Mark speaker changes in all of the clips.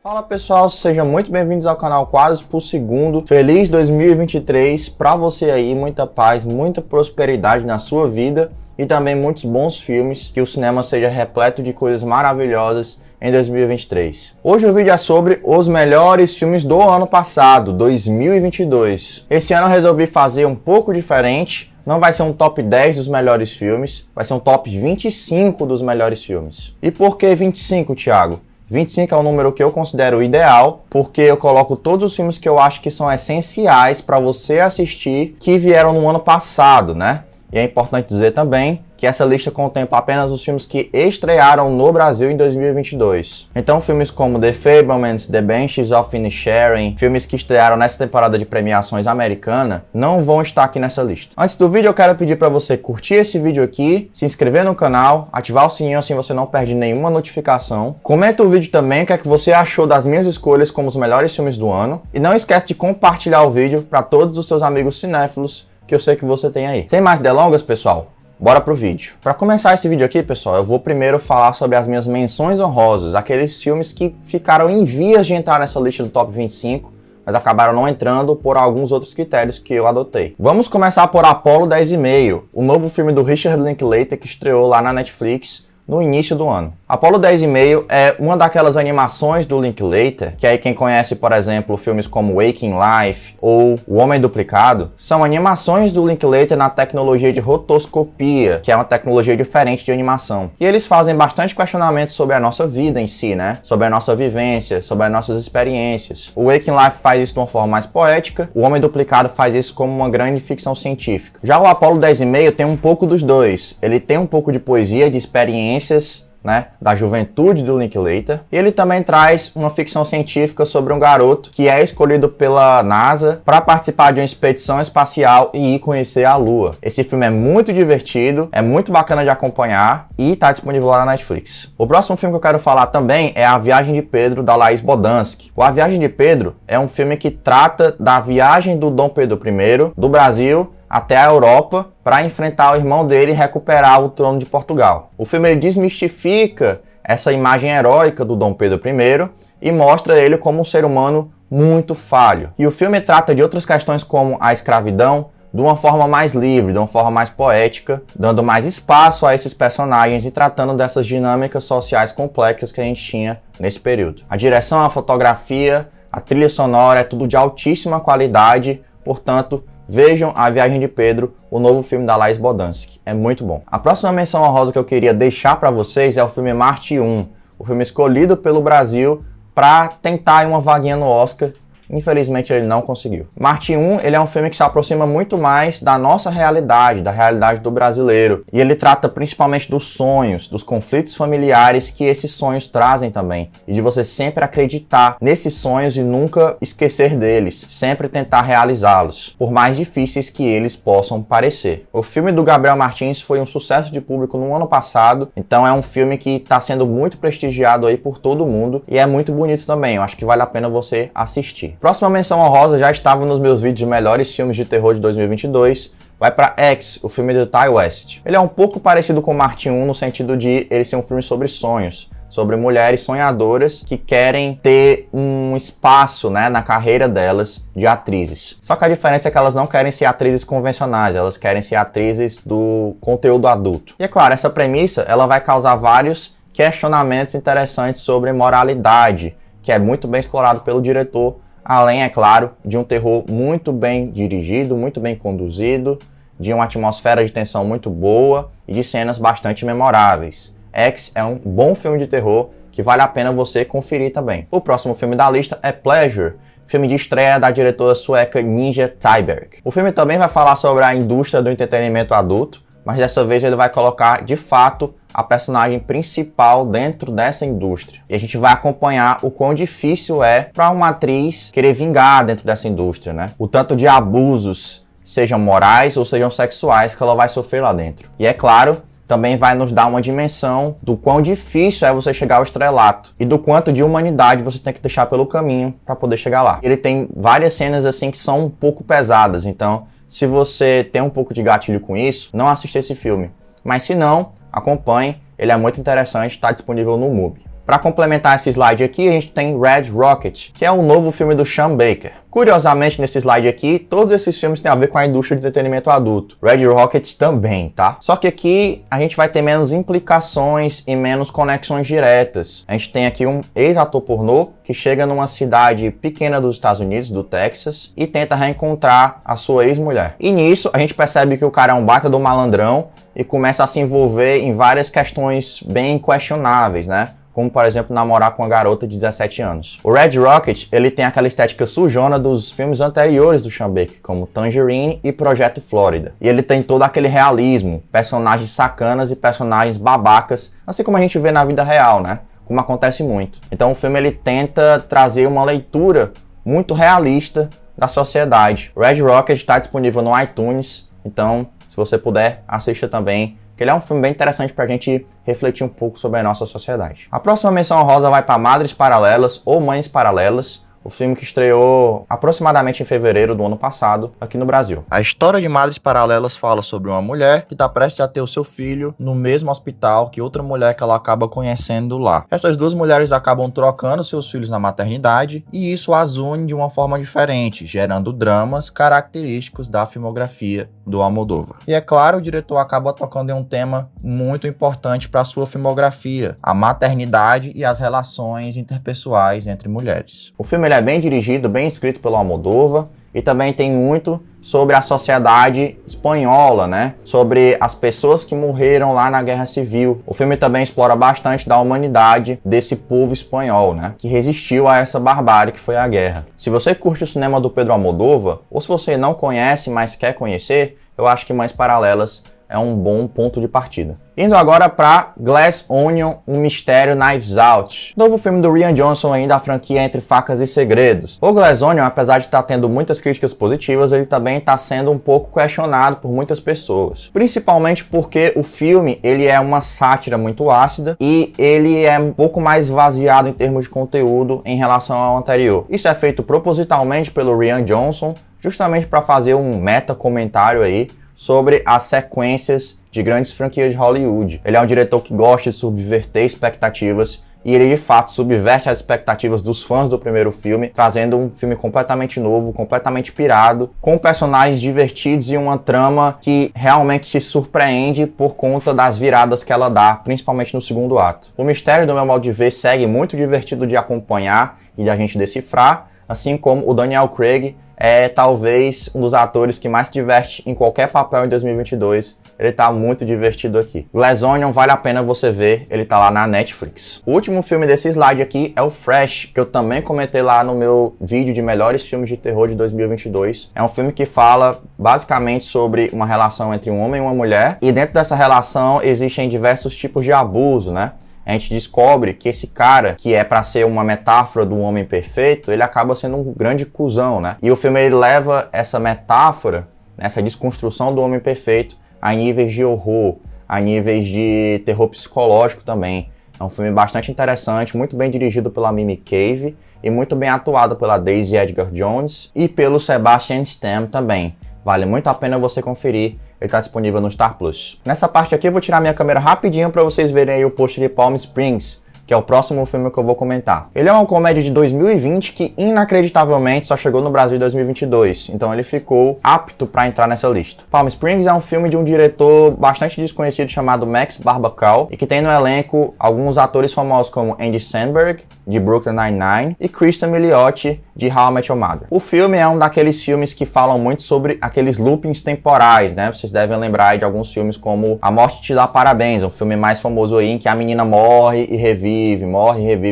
Speaker 1: Fala pessoal, sejam muito bem-vindos ao canal Quadros por Segundo. Feliz 2023 para você aí, muita paz, muita prosperidade na sua vida e também muitos bons filmes, que o cinema seja repleto de coisas maravilhosas em 2023. Hoje o vídeo é sobre os melhores filmes do ano passado, 2022. Esse ano eu resolvi fazer um pouco diferente. Não vai ser um top 10 dos melhores filmes, vai ser um top 25 dos melhores filmes. E por que 25, Thiago? 25 é um número que eu considero ideal, porque eu coloco todos os filmes que eu acho que são essenciais para você assistir, que vieram no ano passado, né? E é importante dizer também que essa lista contempla apenas os filmes que estrearam no Brasil em 2022. Então filmes como The Fabelmans, The Banshees of Inisherin, filmes que estrearam nessa temporada de premiações americana, não vão estar aqui nessa lista. Antes do vídeo eu quero pedir para você curtir esse vídeo aqui, se inscrever no canal, ativar o sininho assim você não perde nenhuma notificação. Comenta o vídeo também o que é que você achou das minhas escolhas como os melhores filmes do ano. E não esquece de compartilhar o vídeo para todos os seus amigos cinéfilos que eu sei que você tem aí. Sem mais delongas, pessoal, bora pro vídeo. Para começar esse vídeo aqui, pessoal, eu vou primeiro falar sobre as minhas menções honrosas, aqueles filmes que ficaram em vias de entrar nessa lista do top 25, mas acabaram não entrando por alguns outros critérios que eu adotei. Vamos começar por Apollo 10,5, o novo filme do Richard Linklater que estreou lá na Netflix no início do ano. Apollo 10,5 é uma daquelas animações do Linklater, que aí quem conhece, por exemplo, filmes como Waking Life ou O Homem Duplicado, são animações do Linklater na tecnologia de rotoscopia, que é uma tecnologia diferente de animação. E eles fazem bastante questionamentos sobre a nossa vida em si, né? Sobre a nossa vivência, sobre as nossas experiências. O Waking Life faz isso de uma forma mais poética, o Homem Duplicado faz isso como uma grande ficção científica. Já o Apollo 10,5 tem um pouco dos dois. Ele tem um pouco de poesia, de experiências, né, da juventude do Linklater. E ele também traz uma ficção científica sobre um garoto que é escolhido pela NASA para participar de uma expedição espacial e ir conhecer a Lua. Esse filme é muito divertido, é muito bacana de acompanhar e está disponível lá na Netflix. O próximo filme que eu quero falar também é A Viagem de Pedro, da Laís Bodansky. A Viagem de Pedro é um filme que trata da viagem do Dom Pedro I do Brasil até a Europa para enfrentar o irmão dele e recuperar o trono de Portugal. O filme ele desmistifica essa imagem heróica do Dom Pedro I e mostra ele como um ser humano muito falho. E o filme trata de outras questões como a escravidão de uma forma mais livre, de uma forma mais poética, dando mais espaço a esses personagens e tratando dessas dinâmicas sociais complexas que a gente tinha nesse período. A direção, a fotografia, a trilha sonora é tudo de altíssima qualidade, portanto, vejam A Viagem de Pedro, o novo filme da Laís Bodansky. É muito bom. A próxima menção honrosa que eu queria deixar para vocês é o filme Marte 1, o filme escolhido pelo Brasil para tentar uma vaguinha no Oscar. Infelizmente ele não conseguiu. Marte 1, ele é um filme que se aproxima muito mais da nossa realidade, da realidade do brasileiro. E ele trata principalmente dos sonhos, dos conflitos familiares que esses sonhos trazem também. E de você sempre acreditar nesses sonhos e nunca esquecer deles. Sempre tentar realizá-los, por mais difíceis que eles possam parecer. O filme do Gabriel Martins foi um sucesso de público no ano passado. Então é um filme que está sendo muito prestigiado aí por todo mundo. E é muito bonito também. Eu acho que vale a pena você assistir. Próxima menção honrosa já estava nos meus vídeos de melhores filmes de terror de 2022. Vai para X, o filme do Ty West. Ele é um pouco parecido com Marte 1 no sentido de ele ser um filme sobre sonhos, sobre mulheres sonhadoras que querem ter um espaço, né, na carreira delas de atrizes. Só que a diferença é que elas não querem ser atrizes convencionais, elas querem ser atrizes do conteúdo adulto. E é claro, essa premissa ela vai causar vários questionamentos interessantes sobre moralidade, que é muito bem explorado pelo diretor, além, é claro, de um terror muito bem dirigido, muito bem conduzido, de uma atmosfera de tensão muito boa e de cenas bastante memoráveis. X é um bom filme de terror que vale a pena você conferir também. O próximo filme da lista é Pleasure, filme de estreia da diretora sueca Ninja Thyberg. O filme também vai falar sobre a indústria do entretenimento adulto, mas dessa vez ele vai colocar, de fato, a personagem principal dentro dessa indústria. E a gente vai acompanhar o quão difícil é para uma atriz querer vingar dentro dessa indústria, né? O tanto de abusos, sejam morais ou sejam sexuais, que ela vai sofrer lá dentro. E é claro, também vai nos dar uma dimensão do quão difícil é você chegar ao estrelato e do quanto de humanidade você tem que deixar pelo caminho para poder chegar lá. Ele tem várias cenas assim que são um pouco pesadas, então se você tem um pouco de gatilho com isso, não assista esse filme. Mas se não, acompanhe, ele é muito interessante, está disponível no MUBI. Para complementar esse slide aqui, a gente tem Red Rocket, que é o novo filme do Sean Baker. Curiosamente, nesse slide aqui, todos esses filmes têm a ver com a indústria de entretenimento adulto. Red Rocket também, tá? Só que aqui a gente vai ter menos implicações e menos conexões diretas. A gente tem aqui um ex-ator pornô que chega numa cidade pequena dos Estados Unidos, do Texas, e tenta reencontrar a sua ex-mulher. E nisso, a gente percebe que o cara é um baita do malandrão e começa a se envolver em várias questões bem questionáveis, né? Como, por exemplo, namorar com uma garota de 17 anos. O Red Rocket, ele tem aquela estética sujona dos filmes anteriores do Sean Baker, como Tangerine e Projeto Flórida. E ele tem todo aquele realismo, personagens sacanas e personagens babacas, assim como a gente vê na vida real, né? Como acontece muito. Então o filme ele tenta trazer uma leitura muito realista da sociedade. O Red Rocket está disponível no iTunes, então se você puder, assista também. Que ele é um filme bem interessante pra gente refletir um pouco sobre a nossa sociedade. A próxima menção honrosa vai para Madres Paralelas ou Mães Paralelas, o filme que estreou aproximadamente em fevereiro do ano passado aqui no Brasil. A história de Madres Paralelas fala sobre uma mulher que está prestes a ter o seu filho no mesmo hospital que outra mulher que ela acaba conhecendo lá. Essas duas mulheres acabam trocando seus filhos na maternidade e isso as une de uma forma diferente, gerando dramas característicos da filmografia do Almodóvar. E é claro, o diretor acaba tocando em um tema muito importante para a sua filmografia, a maternidade e as relações interpessoais entre mulheres. O filme ele é bem dirigido, bem escrito pelo Almodóvar e também tem muito sobre a sociedade espanhola, né? Sobre as pessoas que morreram lá na Guerra Civil. O filme também explora bastante da humanidade desse povo espanhol, né? Que resistiu a essa barbárie que foi a guerra. Se você curte o cinema do Pedro Almodóvar, ou se você não conhece, mas quer conhecer, eu acho que Mães Paralelas é um bom ponto de partida. Indo agora para Glass Onion, um mistério Knives Out. Novo filme do Rian Johnson ainda, a franquia Entre Facas e Segredos. O Glass Onion, apesar de estar tendo muitas críticas positivas, ele também está sendo um pouco questionado por muitas pessoas. Principalmente porque o filme, ele é uma sátira muito ácida e ele é um pouco mais vaziado em termos de conteúdo em relação ao anterior. Isso é feito propositalmente pelo Rian Johnson, justamente para fazer um meta-comentário aí sobre as sequências de grandes franquias de Hollywood. Ele é um diretor que gosta de subverter expectativas e ele de fato subverte as expectativas dos fãs do primeiro filme, trazendo um filme completamente novo, completamente pirado, com personagens divertidos e uma trama que realmente se surpreende por conta das viradas que ela dá, principalmente no segundo ato. O mistério, do meu modo de ver, segue muito divertido de acompanhar e de a gente decifrar, assim como o Daniel Craig é talvez um dos atores que mais se diverte em qualquer papel em 2022. Ele tá muito divertido aqui. Glass Onion vale a pena você ver, ele tá lá na Netflix. O último filme desse slide aqui é o Fresh, que eu também comentei lá no meu vídeo de melhores filmes de terror de 2022. É um filme que fala basicamente sobre uma relação entre um homem e uma mulher, e dentro dessa relação existem diversos tipos de abuso, né? A gente descobre que esse cara, que é pra ser uma metáfora do homem perfeito, ele acaba sendo um grande cuzão, né? E o filme ele leva essa metáfora, essa desconstrução do homem perfeito, a níveis de horror, a níveis de terror psicológico também. É um filme bastante interessante, muito bem dirigido pela Mimi Cave e muito bem atuado pela Daisy Edgar Jones e pelo Sebastian Stan também. Vale muito a pena você conferir. Ele está disponível no Star Plus. Nessa parte aqui eu vou tirar minha câmera rapidinho para vocês verem aí o post de Palm Springs, que é o próximo filme que eu vou comentar. Ele é uma comédia de 2020 que inacreditavelmente só chegou no Brasil em 2022, então ele ficou apto para entrar nessa lista. Palm Springs é um filme de um diretor bastante desconhecido chamado Max Barbachl e que tem no elenco alguns atores famosos como Andy Samberg, de Brooklyn Nine-Nine, e Kristen Milioti, de How I Met Your Mother. O filme é um daqueles filmes que falam muito sobre aqueles loopings temporais, né? Vocês devem lembrar de alguns filmes como A Morte Te Dá Parabéns, um filme mais famoso aí em que a menina morre e revive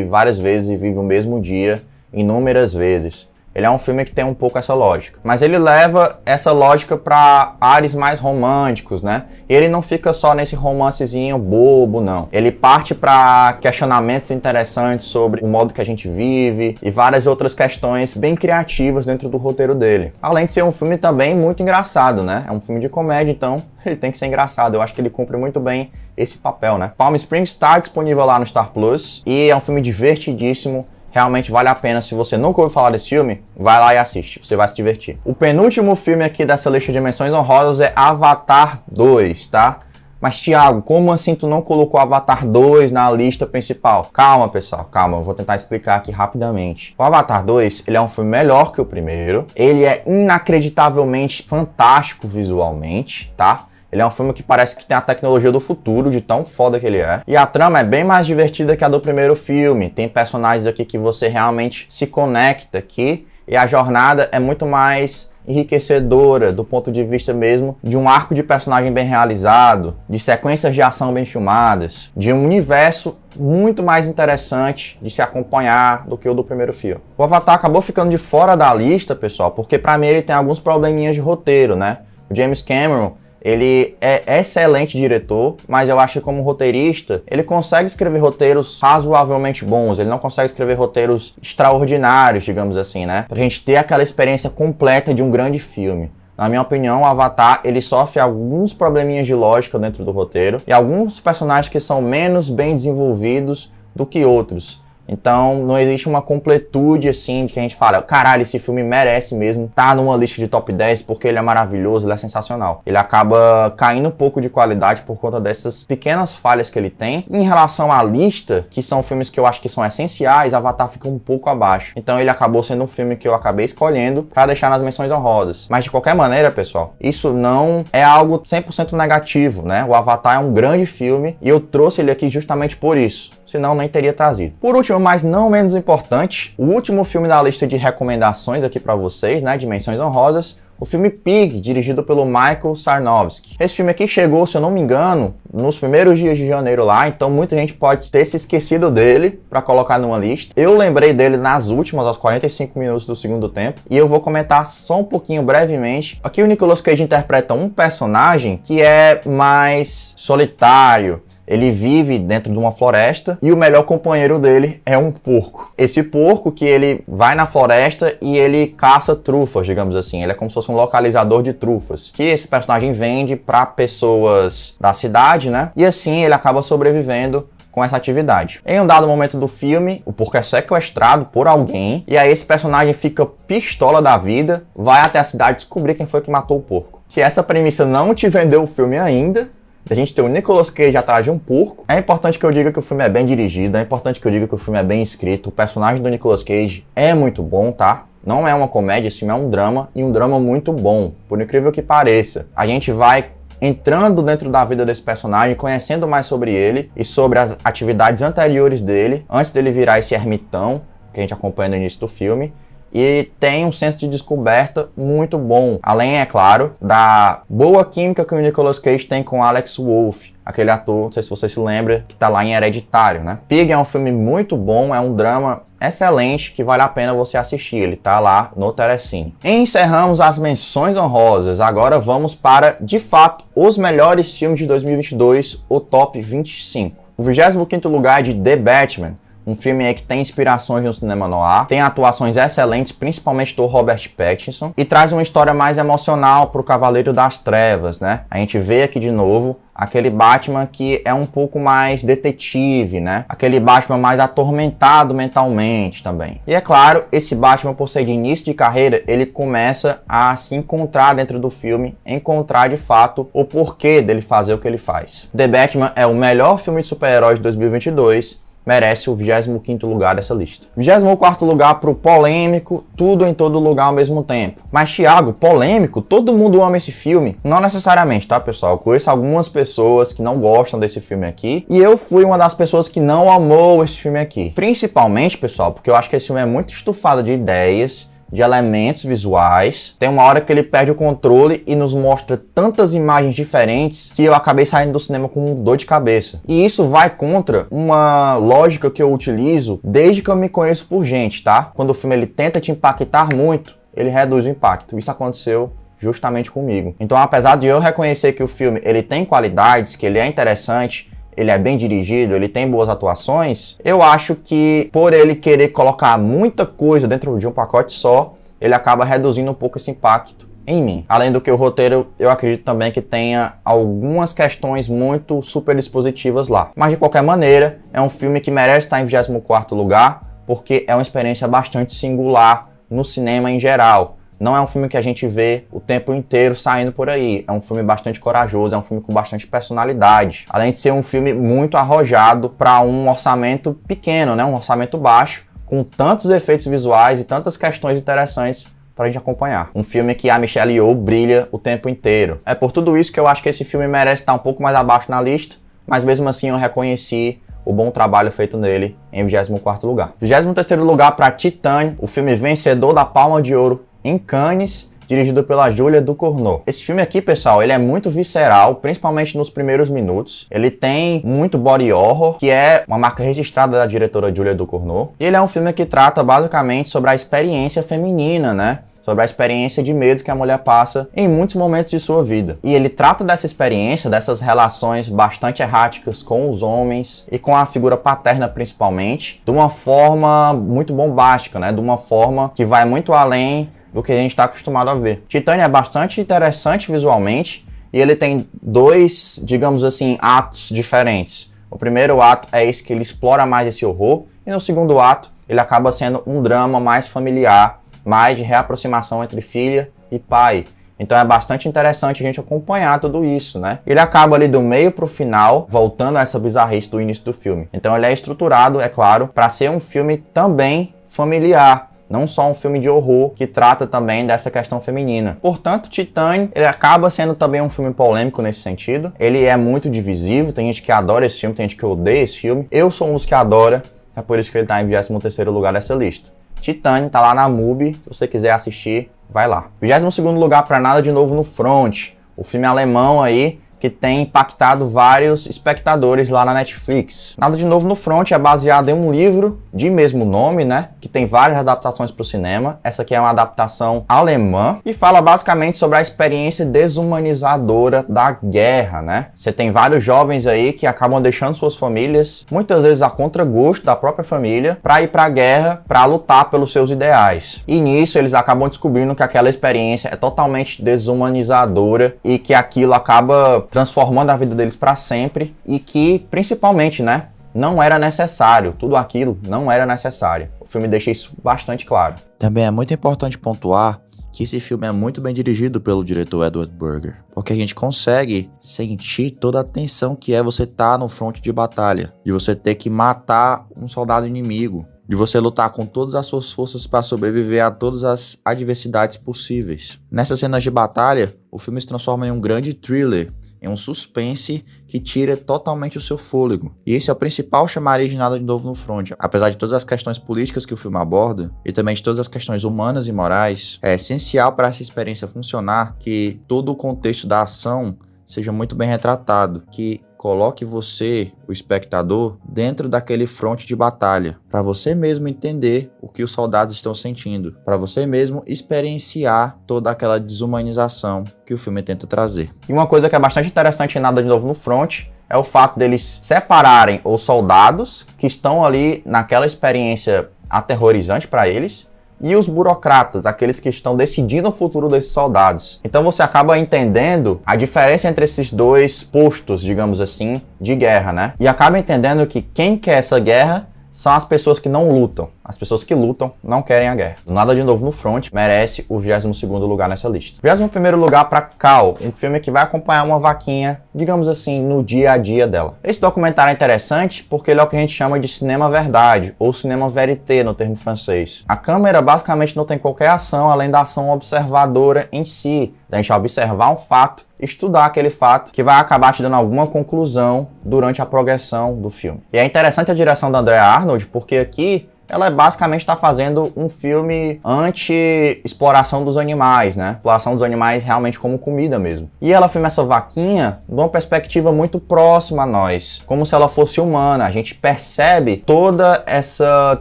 Speaker 1: várias vezes e vive o mesmo dia inúmeras vezes. Ele é um filme que tem um pouco essa lógica. Mas ele leva essa lógica para ares mais românticos, né? Ele não fica só nesse romancezinho bobo, não. Ele parte para questionamentos interessantes sobre o modo que a gente vive e várias outras questões bem criativas dentro do roteiro dele. Além de ser um filme também muito engraçado, né? É um filme de comédia, então ele tem que ser engraçado. Eu acho que ele cumpre muito bem esse papel, né? Palm Springs está disponível lá no Star Plus e é um filme divertidíssimo. Realmente vale a pena. Se você nunca ouviu falar desse filme, vai lá e assiste, você vai se divertir. O penúltimo filme aqui dessa lista de menções honrosas é Avatar 2, tá? Mas Thiago, como assim tu não colocou Avatar 2 na lista principal? Calma, pessoal, calma, eu vou tentar explicar aqui rapidamente. O Avatar 2, ele é um filme melhor que o primeiro, ele é inacreditavelmente fantástico visualmente, tá? Ele é um filme que parece que tem a tecnologia do futuro, de tão foda que ele é. E a trama é bem mais divertida que a do primeiro filme. Tem personagens aqui que você realmente se conecta aqui. E a jornada é muito mais enriquecedora do ponto de vista mesmo de um arco de personagem bem realizado, de sequências de ação bem filmadas, de um universo muito mais interessante de se acompanhar do que o do primeiro filme. O Avatar acabou ficando de fora da lista, pessoal, porque pra mim ele tem alguns probleminhas de roteiro, né? O James Cameron, ele é excelente diretor, mas eu acho que como roteirista, ele consegue escrever roteiros razoavelmente bons, ele não consegue escrever roteiros extraordinários, digamos assim, né? Pra gente ter aquela experiência completa de um grande filme. Na minha opinião, o Avatar, ele sofre alguns probleminhas de lógica dentro do roteiro, e alguns personagens que são menos bem desenvolvidos do que outros. Então, não existe uma completude, assim, de que a gente fala, caralho, esse filme merece mesmo tá numa lista de top 10 porque ele é maravilhoso, ele é sensacional. Ele acaba caindo um pouco de qualidade por conta dessas pequenas falhas que ele tem. Em relação à lista, que são filmes que eu acho que são essenciais, Avatar fica um pouco abaixo. Então, ele acabou sendo um filme que eu acabei escolhendo pra deixar nas menções honrosas. Mas, de qualquer maneira, pessoal, isso não é algo 100% negativo, né? O Avatar é um grande filme e eu trouxe ele aqui justamente por isso. Senão nem teria trazido. Por último, mas não menos importante, o último filme da lista de recomendações aqui pra vocês, né, de menções honrosas, o filme Pig, dirigido pelo Michael Sarnowski. Esse filme aqui chegou, se eu não me engano, nos primeiros dias de janeiro lá, então muita gente pode ter se esquecido dele pra colocar numa lista. Eu lembrei dele nas últimas, aos 45 minutos do segundo tempo, e eu vou comentar só um pouquinho brevemente. Aqui o Nicolas Cage interpreta um personagem que é mais solitário. Ele vive dentro de uma floresta e o melhor companheiro dele é um porco. Esse porco que ele vai na floresta e ele caça trufas, digamos assim. Ele é como se fosse um localizador de trufas, que esse personagem vende para pessoas da cidade, né? E assim ele acaba sobrevivendo com essa atividade. Em um dado momento do filme, o porco é sequestrado por alguém e aí esse personagem fica pistola da vida, vai até a cidade descobrir quem foi que matou o porco. Se essa premissa não te vendeu o filme ainda, a gente tem o Nicolas Cage atrás de um porco. É importante que eu diga que o filme é bem dirigido, é importante que eu diga que o filme é bem escrito. O personagem do Nicolas Cage é muito bom, tá? Não é uma comédia, esse filme é um drama, e um drama muito bom, por incrível que pareça. A gente vai entrando dentro da vida desse personagem, conhecendo mais sobre ele e sobre as atividades anteriores dele, antes dele virar esse ermitão que a gente acompanha no início do filme. E tem um senso de descoberta muito bom. Além, é claro, da boa química que o Nicolas Cage tem com Alex Wolff, aquele ator, não sei se você se lembra, que tá lá em Hereditário, né? Pig é um filme muito bom, é um drama excelente que vale a pena você assistir. Ele tá lá no Telecine. Encerramos as menções honrosas. Agora vamos para, de fato, os melhores filmes de 2022, o Top 25. O 25º lugar é de The Batman. Um filme aí que tem inspirações no cinema noir, tem atuações excelentes, principalmente do Robert Pattinson, e traz uma história mais emocional pro Cavaleiro das Trevas, né? A gente vê aqui de novo aquele Batman que é um pouco mais detetive, né? Aquele Batman mais atormentado mentalmente também. E é claro, esse Batman, por ser de início de carreira, ele começa a se encontrar dentro do filme, encontrar de fato o porquê dele fazer o que ele faz. The Batman é o melhor filme de super-heróis de 2022, merece o 25º lugar dessa lista. 24º lugar pro polêmico, Tudo em Todo Lugar ao Mesmo Tempo. Mas, Thiago, polêmico? Todo mundo ama esse filme? Não necessariamente, tá, pessoal? Eu conheço algumas pessoas que não gostam desse filme aqui, e eu fui uma das pessoas que não amou esse filme aqui. Principalmente, pessoal, porque eu acho que esse filme é muito estufado de ideias, de elementos visuais. Tem uma hora que ele perde o controle e nos mostra tantas imagens diferentes que eu acabei saindo do cinema com dor de cabeça. E isso vai contra uma lógica que eu utilizo desde que eu me conheço por gente, tá? Quando o filme ele tenta te impactar muito, ele reduz o impacto. Isso aconteceu justamente comigo. Então, apesar de eu reconhecer que o filme ele tem qualidades, que ele é interessante, ele é bem dirigido, ele tem boas atuações, eu acho que por ele querer colocar muita coisa dentro de um pacote só, ele acaba reduzindo um pouco esse impacto em mim. Além do que o roteiro, eu acredito também que tenha algumas questões muito super expositivas lá. Mas de qualquer maneira, é um filme que merece estar em 24º lugar, porque é uma experiência bastante singular no cinema em geral. não é um filme que a gente vê o tempo inteiro saindo por aí. É um filme bastante corajoso, é um filme com bastante personalidade. Além de ser um filme muito arrojado para um orçamento pequeno, né? Um orçamento baixo, com tantos efeitos visuais e tantas questões interessantes pra gente acompanhar. Um filme que a Michelle Yeoh brilha o tempo inteiro. É por tudo isso que eu acho que esse filme merece estar um pouco mais abaixo na lista, mas mesmo assim eu reconheci o bom trabalho feito nele em 24º lugar. 23º lugar para Titane, o filme vencedor da Palma de Ouro em Cannes, dirigido pela Julia Ducournau. Esse filme aqui, pessoal, ele é muito visceral, principalmente nos primeiros minutos. Ele tem muito body horror, que é uma marca registrada da diretora Julia Ducournau. E ele é um filme que trata basicamente sobre a experiência feminina, né? Sobre a experiência de medo que a mulher passa em muitos momentos de sua vida. E ele trata dessa experiência, dessas relações bastante erráticas com os homens e com a figura paterna principalmente, de uma forma muito bombástica, né? De uma forma que vai muito além do que a gente está acostumado a ver. Titane é bastante interessante visualmente e ele tem dois, digamos assim, atos diferentes. O primeiro ato é esse que ele explora mais esse horror e no segundo ato ele acaba sendo um drama mais familiar, mais de reaproximação entre filha e pai. Então é bastante interessante a gente acompanhar tudo isso, né? Ele acaba ali do meio pro final, voltando a essa bizarrice do início do filme. Então ele é estruturado, é claro, para ser um filme também familiar, não só um filme de horror que trata também dessa questão feminina. Portanto, Titane, ele acaba sendo também um filme polêmico nesse sentido. Ele é muito divisivo, tem gente que adora esse filme, tem gente que odeia esse filme. Eu sou um dos que adora, é por isso que ele tá em 23º lugar dessa lista. Titane tá lá na MUBI, se você quiser assistir, vai lá. 22º lugar para Nada de Novo no Front, o filme alemão aí que tem impactado vários espectadores lá na Netflix. Nada de Novo no Front é baseado em um livro de mesmo nome, né? Que tem várias adaptações para o cinema. Essa aqui é uma adaptação alemã e fala basicamente sobre a experiência desumanizadora da guerra, né? Você tem vários jovens aí que acabam deixando suas famílias, muitas vezes a contragosto da própria família, para ir para a guerra, para lutar pelos seus ideais. E nisso eles acabam descobrindo que aquela experiência é totalmente desumanizadora e que aquilo acaba transformando a vida deles para sempre e que, principalmente, né, não era necessário. Tudo aquilo não era necessário. O filme deixa isso bastante claro.
Speaker 2: Também é muito importante pontuar que esse filme é muito bem dirigido pelo diretor Edward Berger, porque a gente consegue sentir toda a tensão que é você estar no fronte de batalha, de você ter que matar um soldado inimigo, de você lutar com todas as suas forças para sobreviver a todas as adversidades possíveis. Nessas cenas de batalha, o filme se transforma em um grande thriller, em um suspense que tira totalmente o seu fôlego. E esse é o principal chamariz de Nada de Novo no Front. Apesar de todas as questões políticas que o filme aborda, e também de todas as questões humanas e morais, é essencial para essa experiência funcionar que todo o contexto da ação seja muito bem retratado, que coloque você, o espectador, dentro daquele fronte de batalha, para você mesmo entender o que os soldados estão sentindo, para você mesmo experienciar toda aquela desumanização que o filme tenta trazer.
Speaker 1: E uma coisa que é bastante interessante em Nada de Novo no Front é o fato deles separarem os soldados que estão ali naquela experiência aterrorizante para eles e os burocratas, aqueles que estão decidindo o futuro desses soldados. Então você acaba entendendo a diferença entre esses dois postos, digamos assim, de guerra, né? E acaba entendendo que quem quer essa guerra são as pessoas que não lutam. As pessoas que lutam não querem a guerra. Nada de Novo no Front merece o 22º lugar nessa lista. 21º lugar para Cal, um filme que vai acompanhar uma vaquinha, digamos assim, no dia a dia dela. Esse documentário é interessante porque ele é o que a gente chama de cinema verdade, ou cinema vérité no termo francês. A câmera basicamente não tem qualquer ação além da ação observadora em si, da gente observar um fato, estudar aquele fato que vai acabar te dando alguma conclusão durante a progressão do filme. E é interessante a direção da Andrea Arnold porque aqui ela basicamente está fazendo um filme anti-exploração dos animais, né? Exploração dos animais realmente como comida mesmo. E ela filma essa vaquinha de uma perspectiva muito próxima a nós, como se ela fosse humana. A gente percebe toda essa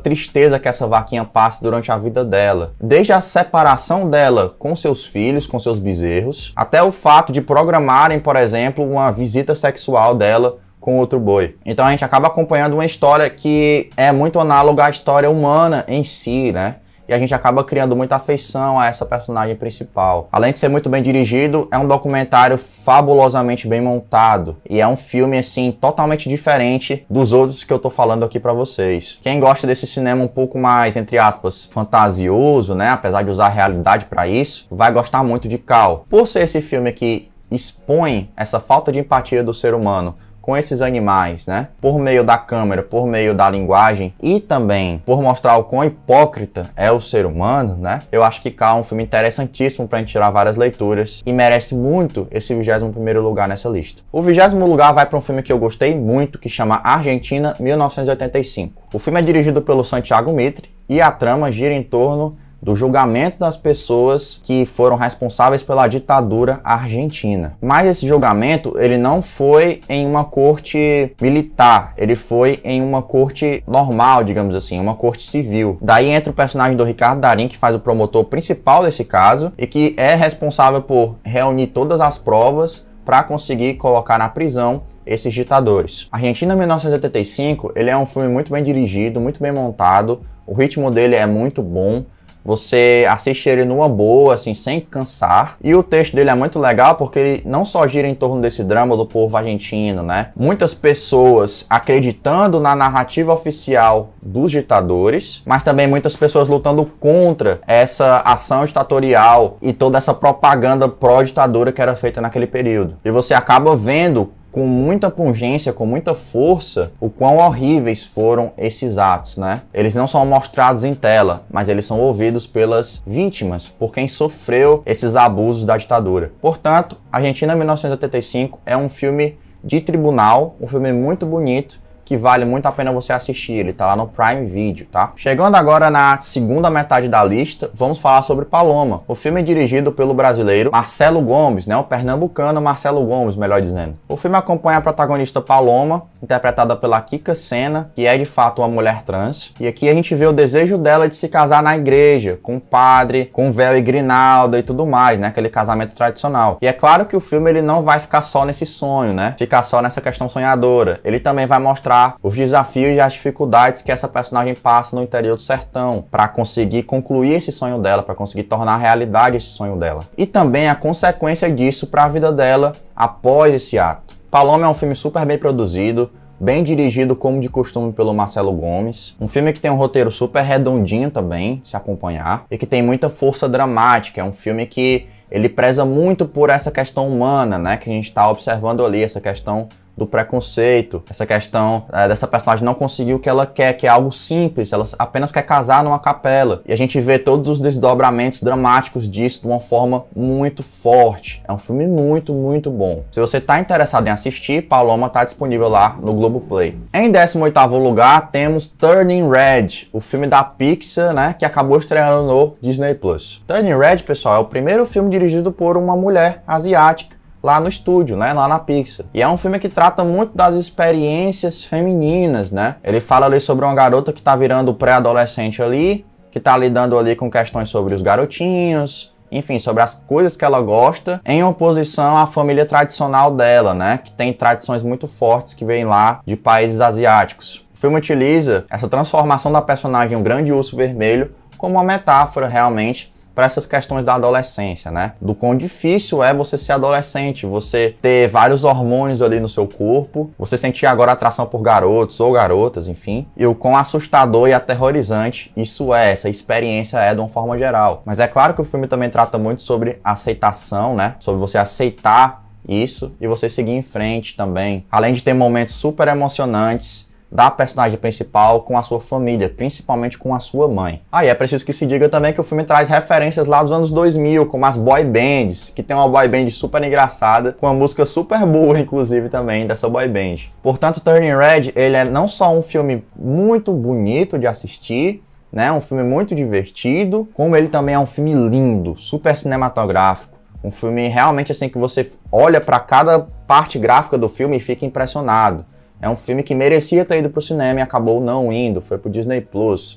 Speaker 1: tristeza que essa vaquinha passa durante a vida dela. Desde a separação dela com seus filhos, com seus bezerros, até o fato de programarem, por exemplo, uma visita sexual dela com outro boi. Então a gente acaba acompanhando uma história que é muito análoga à história humana em si, né? e a gente acaba criando muita afeição a essa personagem principal. Além de ser muito bem dirigido, é um documentário fabulosamente bem montado e é um filme assim totalmente diferente dos outros que eu tô falando aqui pra vocês. Quem gosta desse cinema um pouco mais, entre aspas, fantasioso, né, apesar de usar a realidade pra isso, vai gostar muito de Cal. Por ser esse filme que expõe essa falta de empatia do ser humano com esses animais, né? Por meio da câmera, por meio da linguagem e também por mostrar o quão hipócrita é o ser humano, né? Eu acho que Cal é um filme interessantíssimo pra gente tirar várias leituras e merece muito esse 21º lugar nessa lista. O 20º lugar vai para um filme que eu gostei muito, que chama Argentina, 1985. O filme é dirigido pelo Santiago Mitre e a trama gira em torno do julgamento das pessoas que foram responsáveis pela ditadura argentina. Mas esse julgamento, ele não foi em uma corte militar, ele foi em uma corte normal, digamos assim, uma corte civil. Daí entra o personagem do Ricardo Darín, que faz o promotor principal desse caso e que é responsável por reunir todas as provas para conseguir colocar na prisão esses ditadores. Argentina 1985, ele é um filme muito bem dirigido, muito bem montado, o ritmo dele é muito bom. Você assiste ele numa boa, assim, sem cansar. E o texto dele é muito legal porque ele não só gira em torno desse drama do povo argentino, né? Muitas pessoas acreditando na narrativa oficial dos ditadores, mas também muitas pessoas lutando contra essa ação ditatorial e toda essa propaganda pró-ditadura que era feita naquele período. E você acaba vendo com muita pungência, com muita força, o quão horríveis foram esses atos, né? Eles não são mostrados em tela, mas eles são ouvidos pelas vítimas, por quem sofreu esses abusos da ditadura. Portanto, Argentina 1985 é um filme de tribunal, um filme muito bonito, que vale muito a pena você assistir, ele tá lá no Prime Video, tá? Chegando agora na segunda metade da lista, vamos falar sobre Paloma. O filme é dirigido pelo brasileiro Marcelo Gomes, né? O pernambucano Marcelo Gomes, melhor dizendo. O filme acompanha a protagonista Paloma, interpretada pela Kika Sena, que é de fato uma mulher trans. E aqui a gente vê o desejo dela de se casar na igreja, com o padre, com véu e grinalda e tudo mais, né? Aquele casamento tradicional. E é claro que o filme ele não vai ficar só nesse sonho, né? Ficar só nessa questão sonhadora. Ele também vai mostrar os desafios e as dificuldades que essa personagem passa no interior do sertão para conseguir concluir esse sonho dela, para conseguir tornar realidade esse sonho dela. E também a consequência disso para a vida dela após esse ato. Paloma é um filme super bem produzido, bem dirigido como de costume pelo Marcelo Gomes. Um filme que tem um roteiro super redondinho também, se acompanhar, e que tem muita força dramática. É um filme que ele preza muito por essa questão humana, né, que a gente está observando ali, essa questão do preconceito, essa questão dessa personagem não conseguir o que ela quer, que é algo simples, ela apenas quer casar numa capela. E a gente vê todos os desdobramentos dramáticos disso de uma forma muito forte. É um filme muito, muito bom. Se você está interessado em assistir, Paloma está disponível lá no Globoplay. Em 18º lugar, temos Turning Red, o filme da Pixar, né, que acabou estreando no Disney+. Turning Red, pessoal, é o primeiro filme dirigido por uma mulher asiática lá no estúdio, né, lá na Pixar. E é um filme que trata muito das experiências femininas, né? Ele fala ali sobre uma garota que tá virando pré-adolescente ali, que tá lidando ali com questões sobre os garotinhos, enfim, sobre as coisas que ela gosta, em oposição à família tradicional dela, né, que tem tradições muito fortes que vêm lá de países asiáticos. O filme utiliza essa transformação da personagem, um grande urso vermelho, como uma metáfora realmente para essas questões da adolescência, né? Do quão difícil é você ser adolescente, você ter vários hormônios ali no seu corpo, você sentir agora atração por garotos ou garotas, enfim, e o quão assustador e aterrorizante isso é, essa experiência é de uma forma geral. Mas é claro que o filme também trata muito sobre aceitação, né? Sobre você aceitar isso e você seguir em frente também. Além de ter momentos super emocionantes da personagem principal com a sua família, principalmente com a sua mãe. E é preciso que se diga também que o filme traz referências lá dos anos 2000, como as boy bands, que tem uma boy band super engraçada, com uma música super boa, inclusive, também, dessa boy band. Portanto, Turning Red, ele é não só um filme muito bonito de assistir, né, um filme muito divertido, como ele também é um filme lindo, super cinematográfico, um filme realmente assim que você olha para cada parte gráfica do filme e fica impressionado. É um filme que merecia ter ido pro cinema e acabou não indo, foi pro Disney+.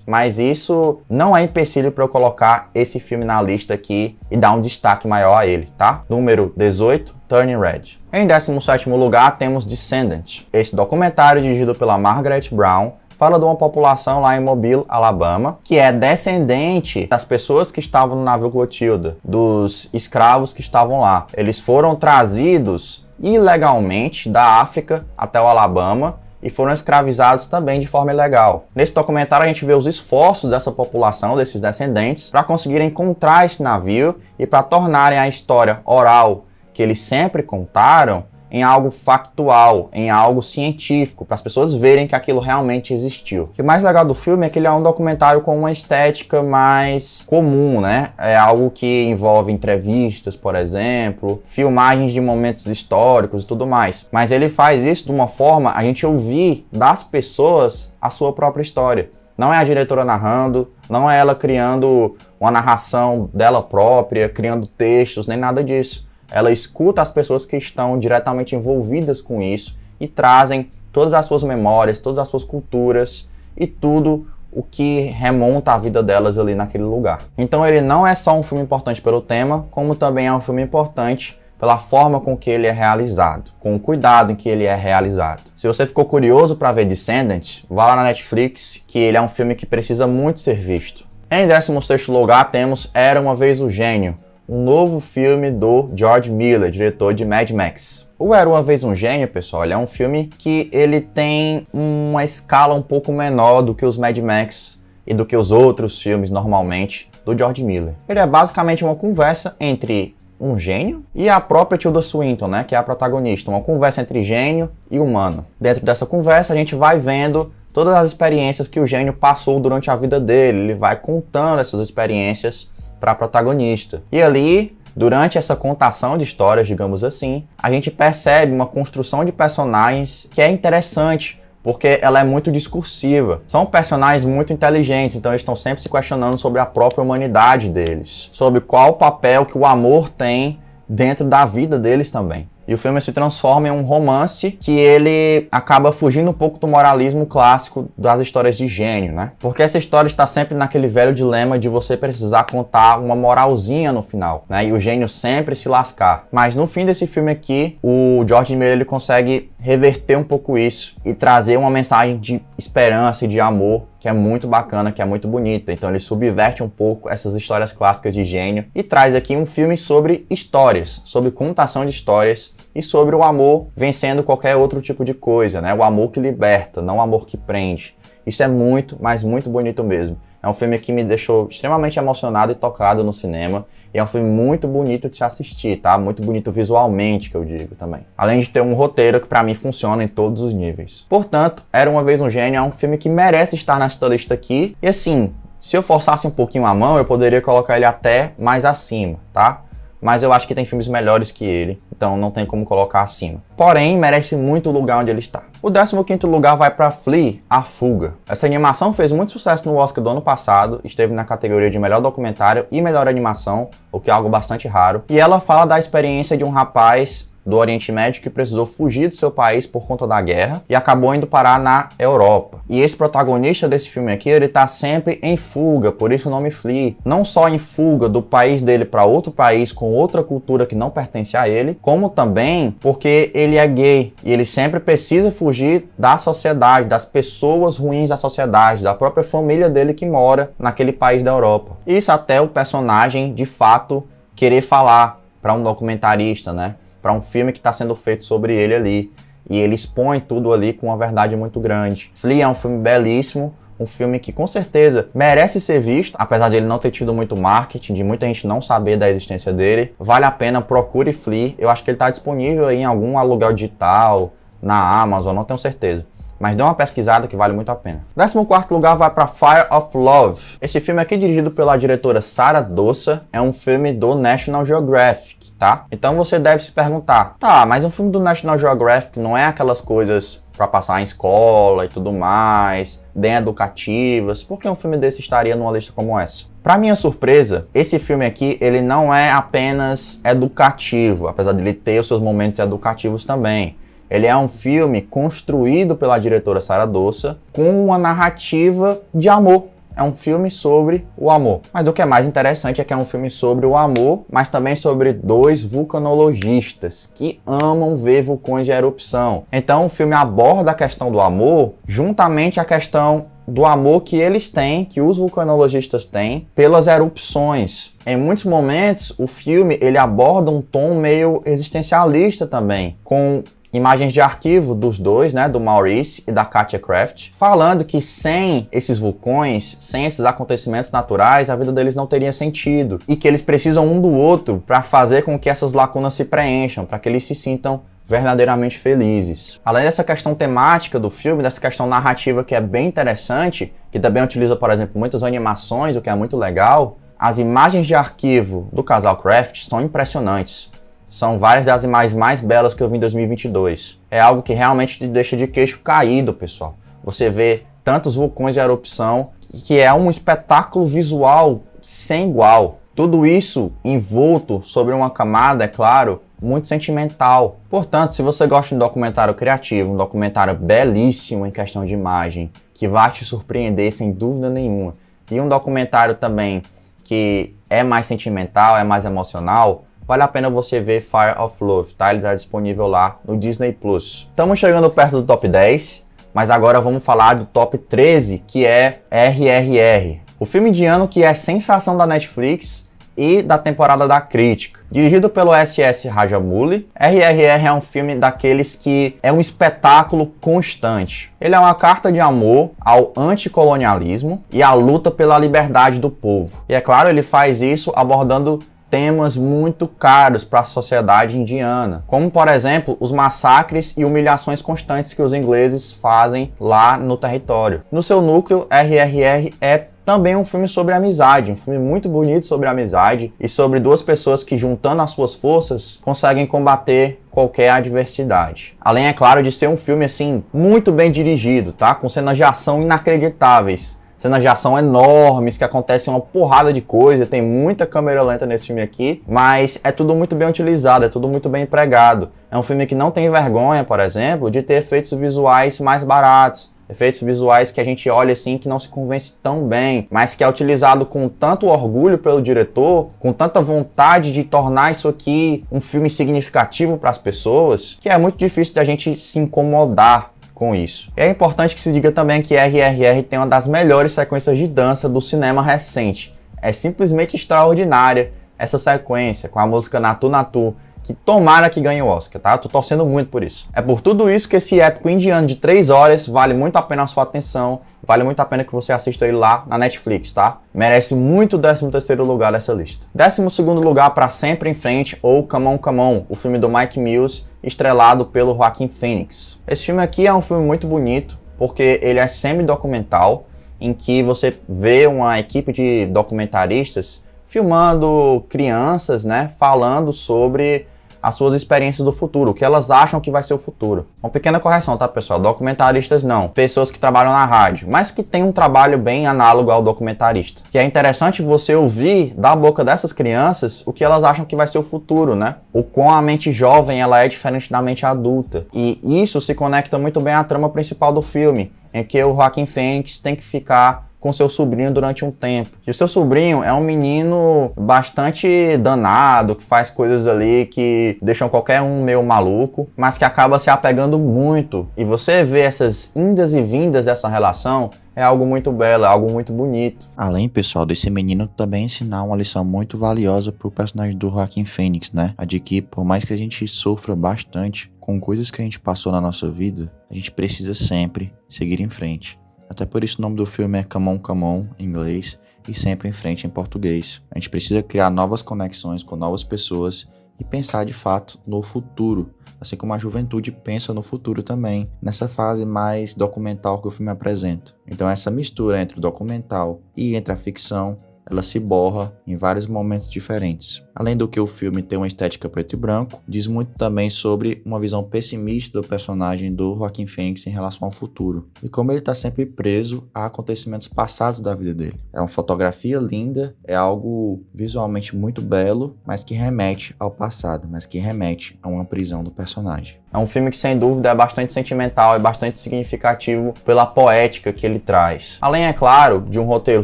Speaker 1: Mas isso não é empecilho para eu colocar esse filme na lista aqui e dar um destaque maior a ele, tá? Número 18, Turning Red. Em 17º lugar, temos Descendant. Esse documentário dirigido pela Margaret Brown, fala de uma população lá em Mobile, Alabama, que é descendente das pessoas que estavam no navio Clotilda, dos escravos que estavam lá. Eles foram trazidos ilegalmente da África até o Alabama e foram escravizados também de forma ilegal. Nesse documentário a gente vê os esforços dessa população, desses descendentes, para conseguirem encontrar esse navio e para tornarem a história oral que eles sempre contaram em algo factual, em algo científico, para as pessoas verem que aquilo realmente existiu. O mais legal do filme é que ele é um documentário com uma estética mais comum, né? É algo que envolve entrevistas, por exemplo, filmagens de momentos históricos e tudo mais. Mas ele faz isso de uma forma a gente ouvir das pessoas a sua própria história. Não é a diretora narrando, não é ela criando uma narração dela própria, criando textos, nem nada disso. Ela escuta as pessoas que estão diretamente envolvidas com isso e trazem todas as suas memórias, todas as suas culturas e tudo o que remonta a vida delas ali naquele lugar. Então ele não é só um filme importante pelo tema, como também é um filme importante pela forma com que ele é realizado, com o cuidado em que ele é realizado. Se você ficou curioso para ver Descendants, vá lá na Netflix, que ele é um filme que precisa muito ser visto. Em 16º lugar temos Era Uma Vez o Gênio, um novo filme do George Miller, diretor de Mad Max. O Era Uma Vez um Gênio, pessoal, é um filme que ele tem uma escala um pouco menor do que os Mad Max e do que os outros filmes, normalmente, do George Miller. Ele é basicamente uma conversa entre um gênio e a própria Tilda Swinton, né, que é a protagonista. Uma conversa entre gênio e humano. Dentro dessa conversa, a gente vai vendo todas as experiências que o gênio passou durante a vida dele. Ele vai contando essas experiências para a protagonista. E ali, durante essa contação de histórias, digamos assim, a gente percebe uma construção de personagens que é interessante, porque ela é muito discursiva. São personagens muito inteligentes, então eles estão sempre se questionando sobre a própria humanidade deles, sobre qual papel que o amor tem dentro da vida deles também. E o filme se transforma em um romance que ele acaba fugindo um pouco do moralismo clássico das histórias de gênio, né? Porque essa história está sempre naquele velho dilema de você precisar contar uma moralzinha no final, né? E o gênio sempre se lascar. Mas no fim desse filme aqui, o George Miller ele consegue reverter um pouco isso e trazer uma mensagem de esperança e de amor que é muito bacana, que é muito bonita. Então ele subverte um pouco essas histórias clássicas de gênio e traz aqui um filme sobre histórias, sobre contação de histórias e sobre o amor vencendo qualquer outro tipo de coisa, né? O amor que liberta, não o amor que prende. Isso é muito, mas muito bonito mesmo. É um filme que me deixou extremamente emocionado e tocado no cinema. E é um filme muito bonito de se assistir, tá? Muito bonito visualmente, que eu digo também. Além de ter um roteiro que pra mim funciona em todos os níveis. Portanto, Era Uma Vez um Gênio é um filme que merece estar nesta lista aqui. E assim, se eu forçasse um pouquinho a mão, eu poderia colocar ele até mais acima, tá? Mas eu acho que tem filmes melhores que ele, então não tem como colocar acima. Porém, merece muito o lugar onde ele está. O 15º lugar vai para Flea, A Fuga. Essa animação fez muito sucesso no Oscar do ano passado, esteve na categoria de melhor documentário e melhor animação, o que é algo bastante raro. E ela fala da experiência de um rapaz do Oriente Médio que precisou fugir do seu país por conta da guerra e acabou indo parar na Europa. E esse protagonista desse filme aqui, ele tá sempre em fuga, por isso o nome Flea. Não só em fuga do país dele para outro país com outra cultura que não pertence a ele, como também porque ele é gay e ele sempre precisa fugir da sociedade, das pessoas ruins da sociedade, da própria família dele que mora naquele país da Europa. Isso até o personagem, de fato, querer falar para um documentarista, né? Para um filme que está sendo feito sobre ele ali. E ele expõe tudo ali com uma verdade muito grande. Flea é um filme belíssimo, um filme que com certeza merece ser visto, apesar de ele não ter tido muito marketing, de muita gente não saber da existência dele. Vale a pena, procure Flea. Eu acho que ele está disponível aí em algum aluguel digital, na Amazon, não tenho certeza. Mas dê uma pesquisada que vale muito a pena. 14º lugar vai para Fire of Love. Esse filme aqui, dirigido pela diretora Sarah Dossa, é um filme do National Geographic, tá? Então você deve se perguntar, tá, mas um filme do National Geographic não é aquelas coisas para passar em escola e tudo mais, bem educativas, por que um filme desse estaria numa lista como essa? Para minha surpresa, esse filme aqui, ele não é apenas educativo, apesar de ele ter os seus momentos educativos também. Ele é um filme construído pela diretora Sarah Dossa com uma narrativa de amor. é um filme sobre o amor. Mas o que é mais interessante é que é um filme sobre o amor, mas também sobre dois vulcanologistas que amam ver vulcões de erupção. Então o filme aborda a questão do amor juntamente à questão do amor que eles têm, que os vulcanologistas têm, pelas erupções. Em muitos momentos, o filme ele aborda um tom meio existencialista também, com imagens de arquivo dos dois, né, do Maurice e da Katia Kraft, falando que sem esses vulcões, sem esses acontecimentos naturais, a vida deles não teria sentido e que eles precisam um do outro para fazer com que essas lacunas se preencham, para que eles se sintam verdadeiramente felizes. Além dessa questão temática do filme, dessa questão narrativa que é bem interessante, que também utiliza, por exemplo, muitas animações, o que é muito legal, as imagens de arquivo do casal Kraft são impressionantes. São várias das imagens mais belas que eu vi em 2022. É algo que realmente te deixa de queixo caído, pessoal. Você vê tantos vulcões de erupção, que é um espetáculo visual sem igual. Tudo isso envolto sobre uma camada, é claro, muito sentimental. Portanto, se você gosta de um documentário criativo, um documentário belíssimo em questão de imagem, que vai te surpreender sem dúvida nenhuma, e um documentário também que é mais sentimental, é mais emocional, vale a pena você ver Fire of Love, tá? Ele está disponível lá no Disney Plus. Estamos chegando perto do top 10, mas agora vamos falar do top 13, que é RRR. O filme indiano que é sensação da Netflix e da temporada da crítica. Dirigido pelo S.S. Rajamouli, RRR é um filme daqueles que é um espetáculo constante. Ele é uma carta de amor ao anticolonialismo e à luta pela liberdade do povo. E é claro, ele faz isso abordando temas muito caros para a sociedade indiana, como por exemplo os massacres e humilhações constantes que os ingleses fazem lá no território. No seu núcleo, RRR é também um filme sobre amizade, um filme muito bonito sobre amizade e sobre duas pessoas que, juntando as suas forças, conseguem combater qualquer adversidade. Além, é claro, de ser um filme assim muito bem dirigido, tá? Com cenas de ação inacreditáveis. Cenas de ação enormes, que acontecem uma porrada de coisa, tem muita câmera lenta nesse filme aqui, mas é tudo muito bem utilizado, é tudo muito bem empregado. É um filme que não tem vergonha, por exemplo, de ter efeitos visuais mais baratos, efeitos visuais que a gente olha assim que não se convence tão bem, mas que é utilizado com tanto orgulho pelo diretor, com tanta vontade de tornar isso aqui um filme significativo para as pessoas, que é muito difícil da gente se incomodar com isso. E é importante que se diga também que RRR tem uma das melhores sequências de dança do cinema recente. É simplesmente extraordinária essa sequência, com a música Natu Natu, que tomara que ganhe o Oscar, tá? Eu tô torcendo muito por isso. É por tudo isso que esse épico indiano de 3 horas vale muito a pena a sua atenção, vale muito a pena que você assista ele lá na Netflix, tá? Merece muito o 13º lugar dessa lista. 12º lugar, Pra Sempre em Frente, ou Come On, Come On, o filme do Mike Mills, estrelado pelo Joaquin Phoenix. Esse filme aqui é um filme muito bonito, porque ele é semi-documental, em que você vê uma equipe de documentaristas filmando crianças, né, falando sobre as suas experiências do futuro, o que elas acham que vai ser o futuro. Uma pequena correção, tá, pessoal? Documentaristas não, pessoas que trabalham na rádio, mas que têm um trabalho bem análogo ao documentarista. E é interessante você ouvir da boca dessas crianças o que elas acham que vai ser o futuro, né? O quão a mente jovem ela é diferente da mente adulta. E isso se conecta muito bem à trama principal do filme, em que o Joaquin Phoenix tem que ficar com seu sobrinho durante um tempo. E o seu sobrinho é um menino bastante danado, que faz coisas ali que deixam qualquer um meio maluco, mas que acaba se apegando muito. E você vê essas indas e vindas dessa relação, é algo muito belo, é algo muito bonito.
Speaker 2: Além, pessoal, desse menino também ensinar uma lição muito valiosa pro personagem do Joaquin Phoenix, né? A de que, por mais que a gente sofra bastante com coisas que a gente passou na nossa vida, a gente precisa sempre seguir em frente. Até por isso o nome do filme é Come On, em inglês, e Sempre em Frente em português. A gente precisa criar novas conexões com novas pessoas e pensar de fato no futuro, assim como a juventude pensa no futuro também, nessa fase mais documental que o filme apresenta. Então essa mistura entre o documental e entre a ficção, ela se borra em vários momentos diferentes. Além do que o filme tem uma estética preto e branco, diz muito também sobre uma visão pessimista do personagem do Joaquin Phoenix em relação ao futuro. E como ele está sempre preso a acontecimentos passados da vida dele. É uma fotografia linda, é algo visualmente muito belo, mas que remete ao passado, mas que remete a uma prisão do personagem.
Speaker 1: É um filme que, sem dúvida, é bastante sentimental, é bastante significativo pela poética que ele traz. Além, é claro, de um roteiro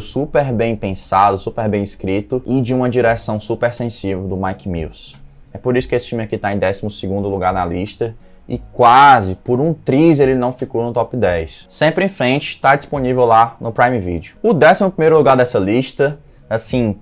Speaker 1: super bem pensado, super bem escrito e de uma direção super sensível do Mike Mills. É por isso que esse filme aqui está em 12º lugar na lista e quase, por um triz, ele não ficou no top 10. Sempre em frente, está disponível lá no Prime Video. O 11º lugar dessa lista, assim,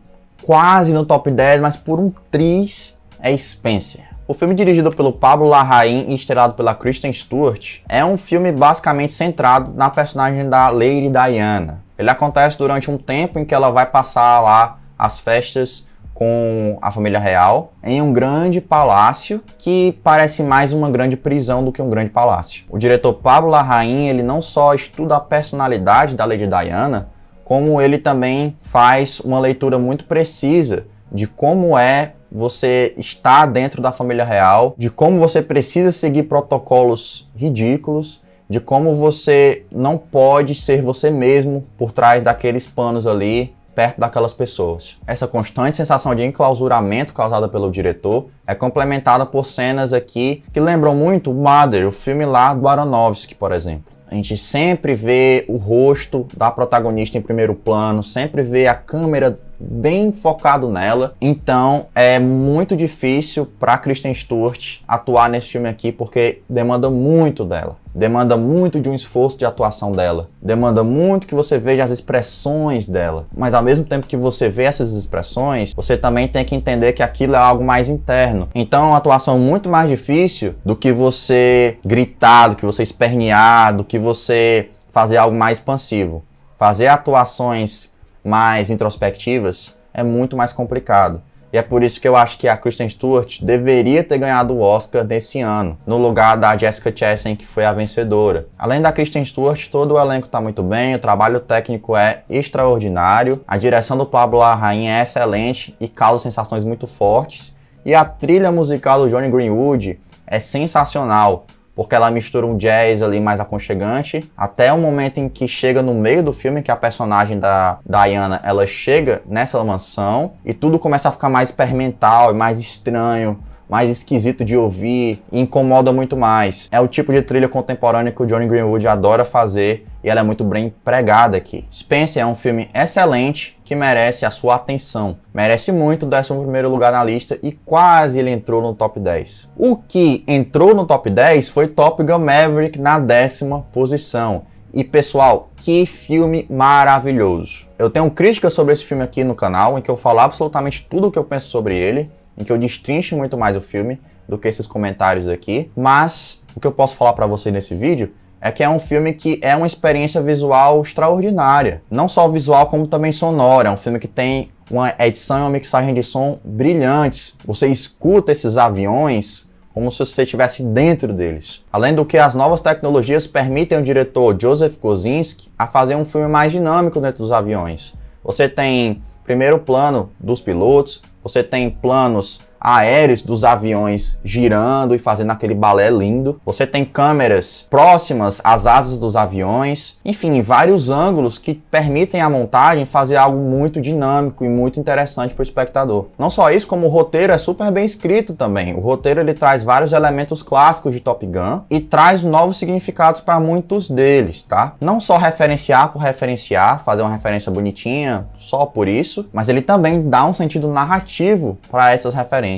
Speaker 1: quase no top 10, mas por um triz, é Spencer. O filme, dirigido pelo Pablo Larraín e estrelado pela Kristen Stewart, é um filme basicamente centrado na personagem da Lady Diana. Ele acontece durante um tempo em que ela vai passar lá as festas com a família real em um grande palácio que parece mais uma grande prisão do que um grande palácio. O diretor Pablo Larraín, ele não só estuda a personalidade da Lady Diana, como ele também faz uma leitura muito precisa de como é você estar dentro da família real, de como você precisa seguir protocolos ridículos, de como você não pode ser você mesmo por trás daqueles panos ali, perto daquelas pessoas. Essa constante sensação de enclausuramento causada pelo diretor é complementada por cenas aqui que lembram muito Mother, o filme lá do Aronofsky, por exemplo. A gente sempre vê o rosto da protagonista em primeiro plano, sempre vê a câmera bem focado nela. Então é muito difícil para Kristen Stewart atuar nesse filme aqui, porque demanda muito dela. Demanda muito de um esforço de atuação dela. Demanda muito que você veja as expressões dela. Mas ao mesmo tempo que você vê essas expressões, você também tem que entender que aquilo é algo mais interno. Então é uma atuação muito mais difícil do que você gritar, do que você espernear, do que você fazer algo mais expansivo. Fazer atuações mais introspectivas é muito mais complicado. E é por isso que eu acho que a Kristen Stewart deveria ter ganhado o Oscar nesse ano, no lugar da Jessica Chastain, que foi a vencedora. Além da Kristen Stewart, todo o elenco está muito bem, o trabalho técnico é extraordinário, a direção do Pablo Larraín é excelente e causa sensações muito fortes, e a trilha musical do Jonny Greenwood é sensacional, porque ela mistura um jazz ali mais aconchegante, até o momento em que chega no meio do filme, que a personagem da Diana, ela chega nessa mansão, e tudo começa a ficar mais experimental e mais estranho, mais esquisito de ouvir, e incomoda muito mais. É o tipo de trilha contemporânea que o Jonny Greenwood adora fazer, e ela é muito bem empregada aqui. Spencer é um filme excelente, que merece a sua atenção. Merece muito o 11º lugar na lista e quase ele entrou no top 10. O que entrou no top 10 foi Top Gun Maverick na 10ª posição. E pessoal, que filme maravilhoso. Eu tenho críticas sobre esse filme aqui no canal, em que eu falo absolutamente tudo o que eu penso sobre ele, em que eu destrincho muito mais o filme do que esses comentários aqui. Mas o que eu posso falar para vocês nesse vídeo é que é um filme que é uma experiência visual extraordinária. Não só visual, como também sonora. É um filme que tem uma edição e uma mixagem de som brilhantes. Você escuta esses aviões como se você estivesse dentro deles. Além do que, as novas tecnologias permitem ao diretor Joseph Kosinski a fazer um filme mais dinâmico dentro dos aviões. Você tem primeiro plano dos pilotos, você tem planos aéreos dos aviões girando e fazendo aquele balé lindo. Você tem câmeras próximas às asas dos aviões. Enfim, vários ângulos que permitem à montagem fazer algo muito dinâmico e muito interessante para o espectador. Não só isso, como o roteiro é super bem escrito também. O roteiro, ele traz vários elementos clássicos de Top Gun e traz novos significados para muitos deles, tá? Não só referenciar por referenciar, fazer uma referência bonitinha só por isso, mas ele também dá um sentido narrativo para essas referências,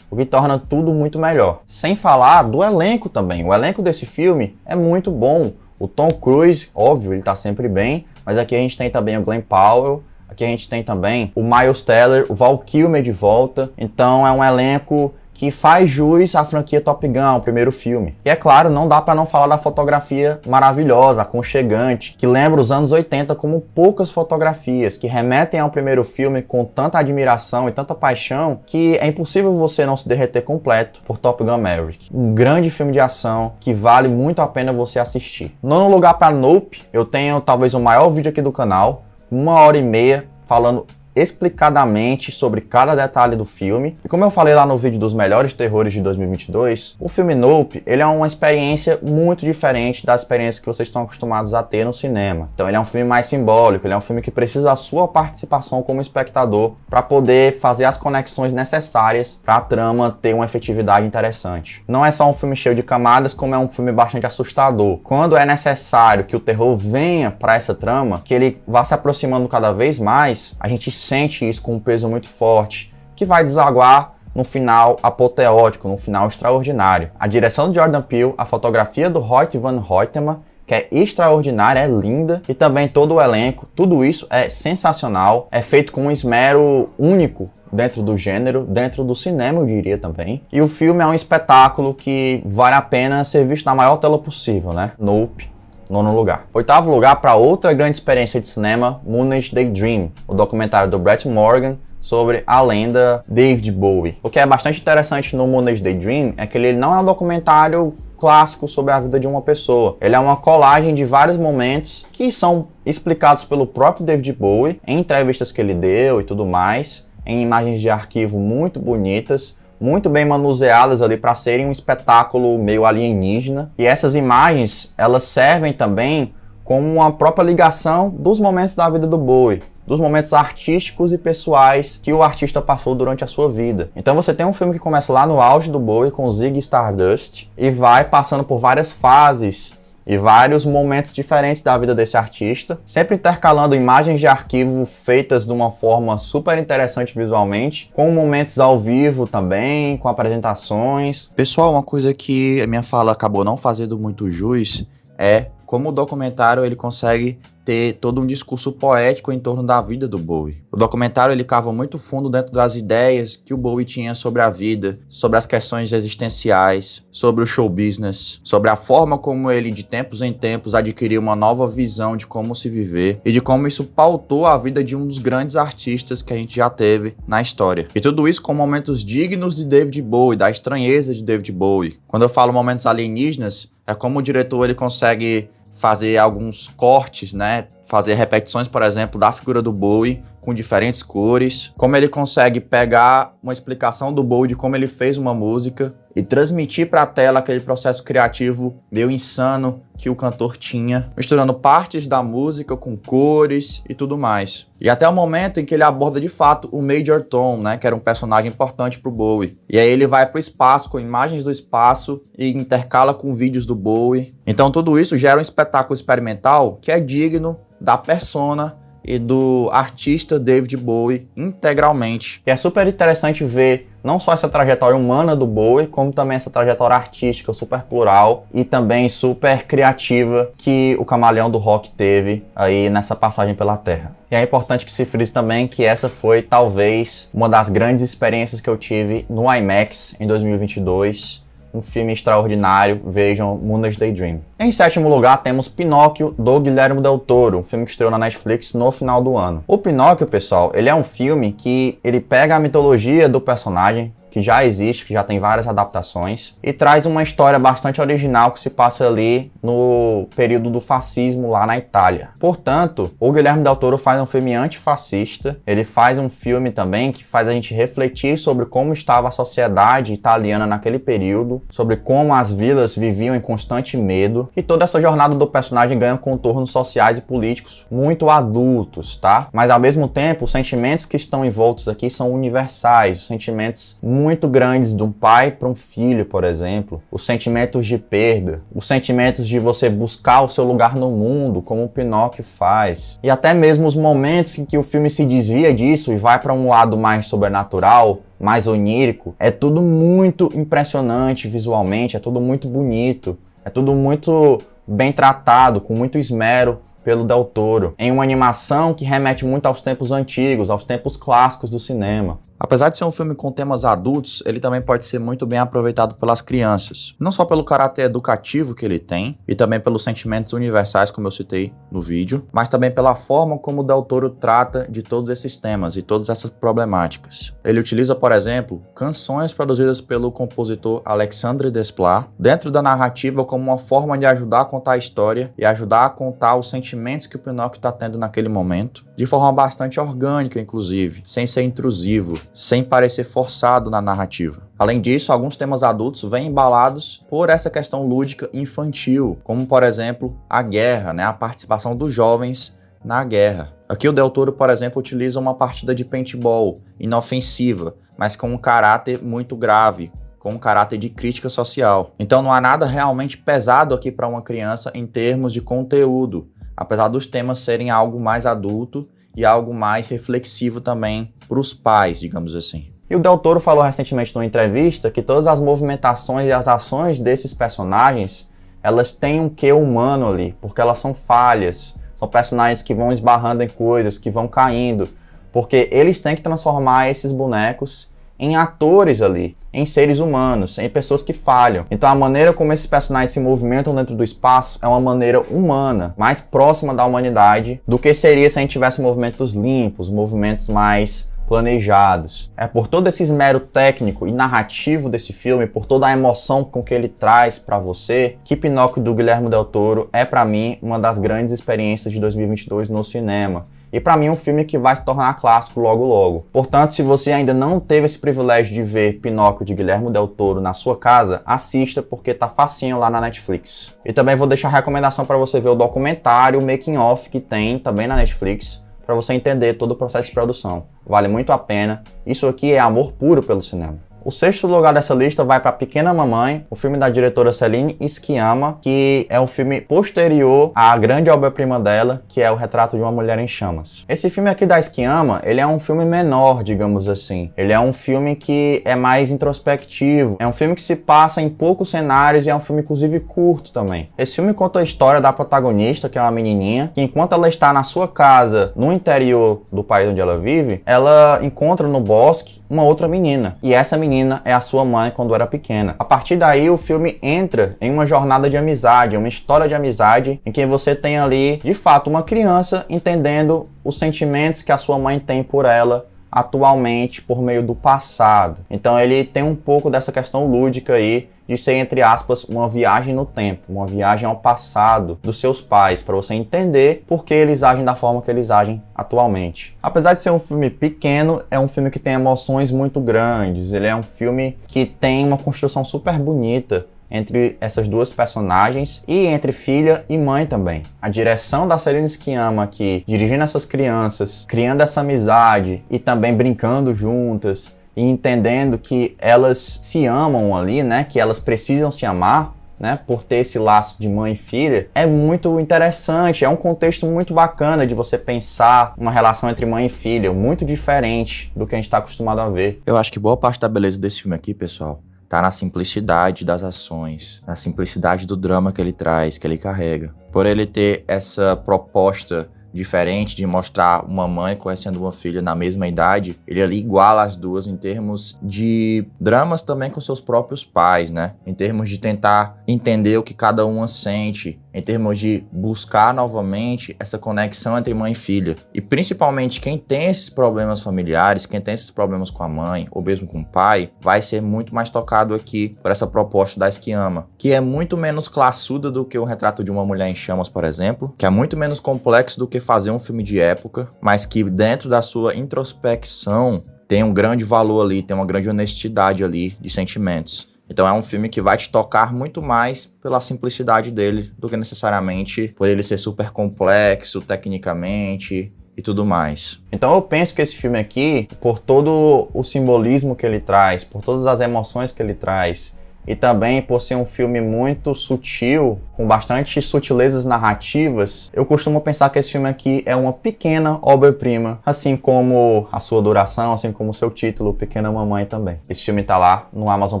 Speaker 1: o que torna tudo muito melhor. Sem falar do elenco também. O elenco desse filme é muito bom. O Tom Cruise, óbvio, ele tá sempre bem, mas aqui a gente tem também o Glenn Powell, aqui a gente tem também o Miles Teller, o Val Kilmer de volta. Então é um elenco que faz jus à franquia Top Gun, o primeiro filme. E é claro, não dá para não falar da fotografia maravilhosa, aconchegante, que lembra os anos 80 como poucas fotografias, que remetem ao primeiro filme com tanta admiração e tanta paixão, que é impossível você não se derreter completo por Top Gun Maverick. Um grande filme de ação que vale muito a pena você assistir. Nono lugar para Nope, eu tenho talvez o maior vídeo aqui do canal, 1h30, falando explicadamente sobre cada detalhe do filme. E como eu falei lá no vídeo dos melhores terrores de 2022, o filme Nope, ele é uma experiência muito diferente das experiências que vocês estão acostumados a ter no cinema. Então ele é um filme mais simbólico, ele é um filme que precisa da sua participação como espectador para poder fazer as conexões necessárias para a trama ter uma efetividade interessante. Não é só um filme cheio de camadas, como é um filme bastante assustador. Quando é necessário que o terror venha para essa trama, que ele vá se aproximando cada vez mais, a gente sente isso com um peso muito forte, que vai desaguar no final apoteótico, no final extraordinário. A direção de Jordan Peele, a fotografia do Hoyt van Hoytema, que é extraordinária, é linda, e também todo o elenco, tudo isso é sensacional, é feito com um esmero único dentro do gênero, dentro do cinema, eu diria também. E o filme é um espetáculo que vale a pena ser visto na maior tela possível, né? Nope. 9º lugar. 8º lugar para outra grande experiência de cinema, Moonage Daydream, o documentário do Brett Morgan sobre a lenda David Bowie. O que é bastante interessante no Moonage Daydream é que ele não é um documentário clássico sobre a vida de uma pessoa. Ele é uma colagem de vários momentos que são explicados pelo próprio David Bowie em entrevistas que ele deu e tudo mais, em imagens de arquivo muito bonitas, muito bem manuseadas ali para serem um espetáculo meio alienígena. E essas imagens, elas servem também como uma própria ligação dos momentos da vida do Bowie, dos momentos artísticos e pessoais que o artista passou durante a sua vida. Então você tem um filme que começa lá no auge do Bowie com Ziggy Stardust e vai passando por várias fases e vários momentos diferentes da vida desse artista, sempre intercalando imagens de arquivo feitas de uma forma super interessante visualmente, com momentos ao vivo também, com apresentações.
Speaker 2: Pessoal, uma coisa que a minha fala acabou não fazendo muito jus é como o documentário ele consegue ter todo um discurso poético em torno da vida do Bowie. O documentário ele cava muito fundo dentro das ideias que o Bowie tinha sobre a vida, sobre as questões existenciais, sobre o show business, sobre a forma como ele de tempos em tempos adquiriu uma nova visão de como se viver e de como isso pautou a vida de um dos grandes artistas que a gente já teve na história. E tudo isso com momentos dignos de David Bowie, da estranheza de David Bowie. Quando eu falo momentos alienígenas, é como o diretor ele consegue fazer alguns cortes, né? Fazer repetições, por exemplo, da figura do Bowie com diferentes cores. Como ele consegue pegar uma explicação do Bowie de como ele fez uma música e transmitir para a tela aquele processo criativo meio insano que o cantor tinha, misturando partes da música com cores e tudo mais. E até o momento em que ele aborda de fato o Major Tom, né, que era um personagem importante pro Bowie. E aí ele vai pro espaço com imagens do espaço e intercala com vídeos do Bowie. Então tudo isso gera um espetáculo experimental que é digno da persona e do artista David Bowie integralmente.
Speaker 1: E é super interessante ver não só essa trajetória humana do Bowie, como também essa trajetória artística super plural e também super criativa que o camaleão do rock teve aí nessa passagem pela Terra. E é importante que se frise também que essa foi talvez uma das grandes experiências que eu tive no IMAX em 2022. Um filme extraordinário, vejam Moonage Daydream. Em 7º lugar temos Pinóquio, do Guillermo del Toro, um filme que estreou na Netflix no final do ano. O Pinóquio, pessoal, ele é um filme que ele pega a mitologia do personagem, que já existe, que já tem várias adaptações, e traz uma história bastante original que se passa ali no período do fascismo lá na Itália. Portanto, o Guillermo del Toro faz um filme antifascista, ele faz um filme também que faz a gente refletir sobre como estava a sociedade italiana naquele período, sobre como as vilas viviam em constante medo, e toda essa jornada do personagem ganha contornos sociais e políticos muito adultos, tá? Mas ao mesmo tempo, os sentimentos que estão envoltos aqui são universais, os sentimentos muito grandes de um pai para um filho, por exemplo, os sentimentos de perda, os sentimentos de você buscar o seu lugar no mundo, como o Pinóquio faz, e até mesmo os momentos em que o filme se desvia disso e vai para um lado mais sobrenatural, mais onírico. É tudo muito impressionante visualmente, é tudo muito bonito, é tudo muito bem tratado, com muito esmero pelo Del Toro, em uma animação que remete muito aos tempos antigos, aos tempos clássicos do cinema.
Speaker 2: Apesar de ser um filme com temas adultos, ele também pode ser muito bem aproveitado pelas crianças. Não só pelo caráter educativo que ele tem, e também pelos sentimentos universais, como eu citei no vídeo, mas também pela forma como o Del Toro trata de todos esses temas e todas essas problemáticas. Ele utiliza, por exemplo, canções produzidas pelo compositor Alexandre Desplat dentro da narrativa como uma forma de ajudar a contar a história e ajudar a contar os sentimentos que o Pinóquio está tendo naquele momento, de forma bastante orgânica, inclusive, sem ser intrusivo, sem parecer forçado na narrativa. Além disso, alguns temas adultos vêm embalados por essa questão lúdica infantil, como, por exemplo, a guerra, né? A participação dos jovens na guerra. Aqui o Del Toro, por exemplo, utiliza uma partida de paintball inofensiva, mas com um caráter muito grave, com um caráter de crítica social. Então não há nada realmente pesado aqui para uma criança em termos de conteúdo, apesar dos temas serem algo mais adulto e algo mais reflexivo também para os pais, digamos assim.
Speaker 1: E o Del Toro falou recentemente numa entrevista que todas as movimentações e as ações desses personagens, elas têm um quê humano ali, porque elas são falhas, são personagens que vão esbarrando em coisas, que vão caindo, porque eles têm que transformar esses bonecos em atores ali, em seres humanos, em pessoas que falham. Então a maneira como esses personagens se movimentam dentro do espaço é uma maneira humana, mais próxima da humanidade do que seria se a gente tivesse movimentos limpos, movimentos mais planejados. É por todo esse esmero técnico e narrativo desse filme, por toda a emoção com que ele traz para você, que Pinóquio do Guillermo del Toro é para mim uma das grandes experiências de 2022 no cinema. E para mim um filme que vai se tornar clássico logo logo. Portanto, se você ainda não teve esse privilégio de ver Pinóquio de Guillermo del Toro na sua casa, assista porque tá facinho lá na Netflix. E também vou deixar a recomendação para você ver o documentário, o Making Of, que tem também na Netflix, para você entender todo o processo de produção. Vale muito a pena. Isso aqui é amor puro pelo cinema. O sexto lugar dessa lista vai para Pequena Mamãe, o filme da diretora Celine Sciamma, que é um filme posterior à grande obra-prima dela, que é O Retrato de uma Mulher em Chamas. Esse filme aqui da Sciamma, ele é um filme menor, digamos assim. Ele é um filme que é mais introspectivo, é um filme que se passa em poucos cenários e é um filme inclusive curto também. Esse filme conta a história da protagonista, que é uma menininha, que enquanto ela está na sua casa, no interior do país onde ela vive, ela encontra no bosque uma outra menina. E essa menina é a sua mãe quando era pequena. A partir daí o filme entra em uma jornada de amizade, uma história de amizade em que você tem ali, de fato, uma criança entendendo os sentimentos que a sua mãe tem por ela atualmente por meio do passado. Então ele tem um pouco dessa questão lúdica aí de ser, entre aspas, uma viagem no tempo, uma viagem ao passado dos seus pais, para você entender por que eles agem da forma que eles agem atualmente. Apesar de ser um filme pequeno, é um filme que tem emoções muito grandes, ele é um filme que tem uma construção super bonita entre essas duas personagens e entre filha e mãe também. A direção da Celine Sciamma aqui, dirigindo essas crianças, criando essa amizade e também brincando juntas e entendendo que elas se amam ali, né? Que elas precisam se amar, né? Por ter esse laço de mãe e filha, é muito interessante, é um contexto muito bacana de você pensar uma relação entre mãe e filha, muito diferente do que a gente está acostumado a ver.
Speaker 2: Eu acho que boa parte da beleza desse filme aqui, pessoal, tá na simplicidade das ações, na simplicidade do drama que ele traz, que ele carrega. Por ele ter essa proposta diferente de mostrar uma mãe conhecendo uma filha na mesma idade, ele ali iguala as duas em termos de dramas também com seus próprios pais, né? Em termos de tentar entender o que cada uma sente, em termos de buscar novamente essa conexão entre mãe e filha. E principalmente quem tem esses problemas familiares, quem tem esses problemas com a mãe, ou mesmo com o pai, vai ser muito mais tocado aqui por essa proposta da Sciamma, que é muito menos classuda do que O Retrato de uma Mulher em Chamas, por exemplo, que é muito menos complexo do que fazer um filme de época, mas que dentro da sua introspecção tem um grande valor ali, tem uma grande honestidade ali de sentimentos. Então é um filme que vai te tocar muito mais pela simplicidade dele do que necessariamente por ele ser super complexo tecnicamente e tudo mais.
Speaker 1: Então eu penso que esse filme aqui, por todo o simbolismo que ele traz, por todas as emoções que ele traz, e também por ser um filme muito sutil, com bastante sutilezas narrativas, eu costumo pensar que esse filme aqui é uma pequena obra-prima, assim como a sua duração, assim como o seu título, Pequena Mamãe também. Esse filme tá lá no Amazon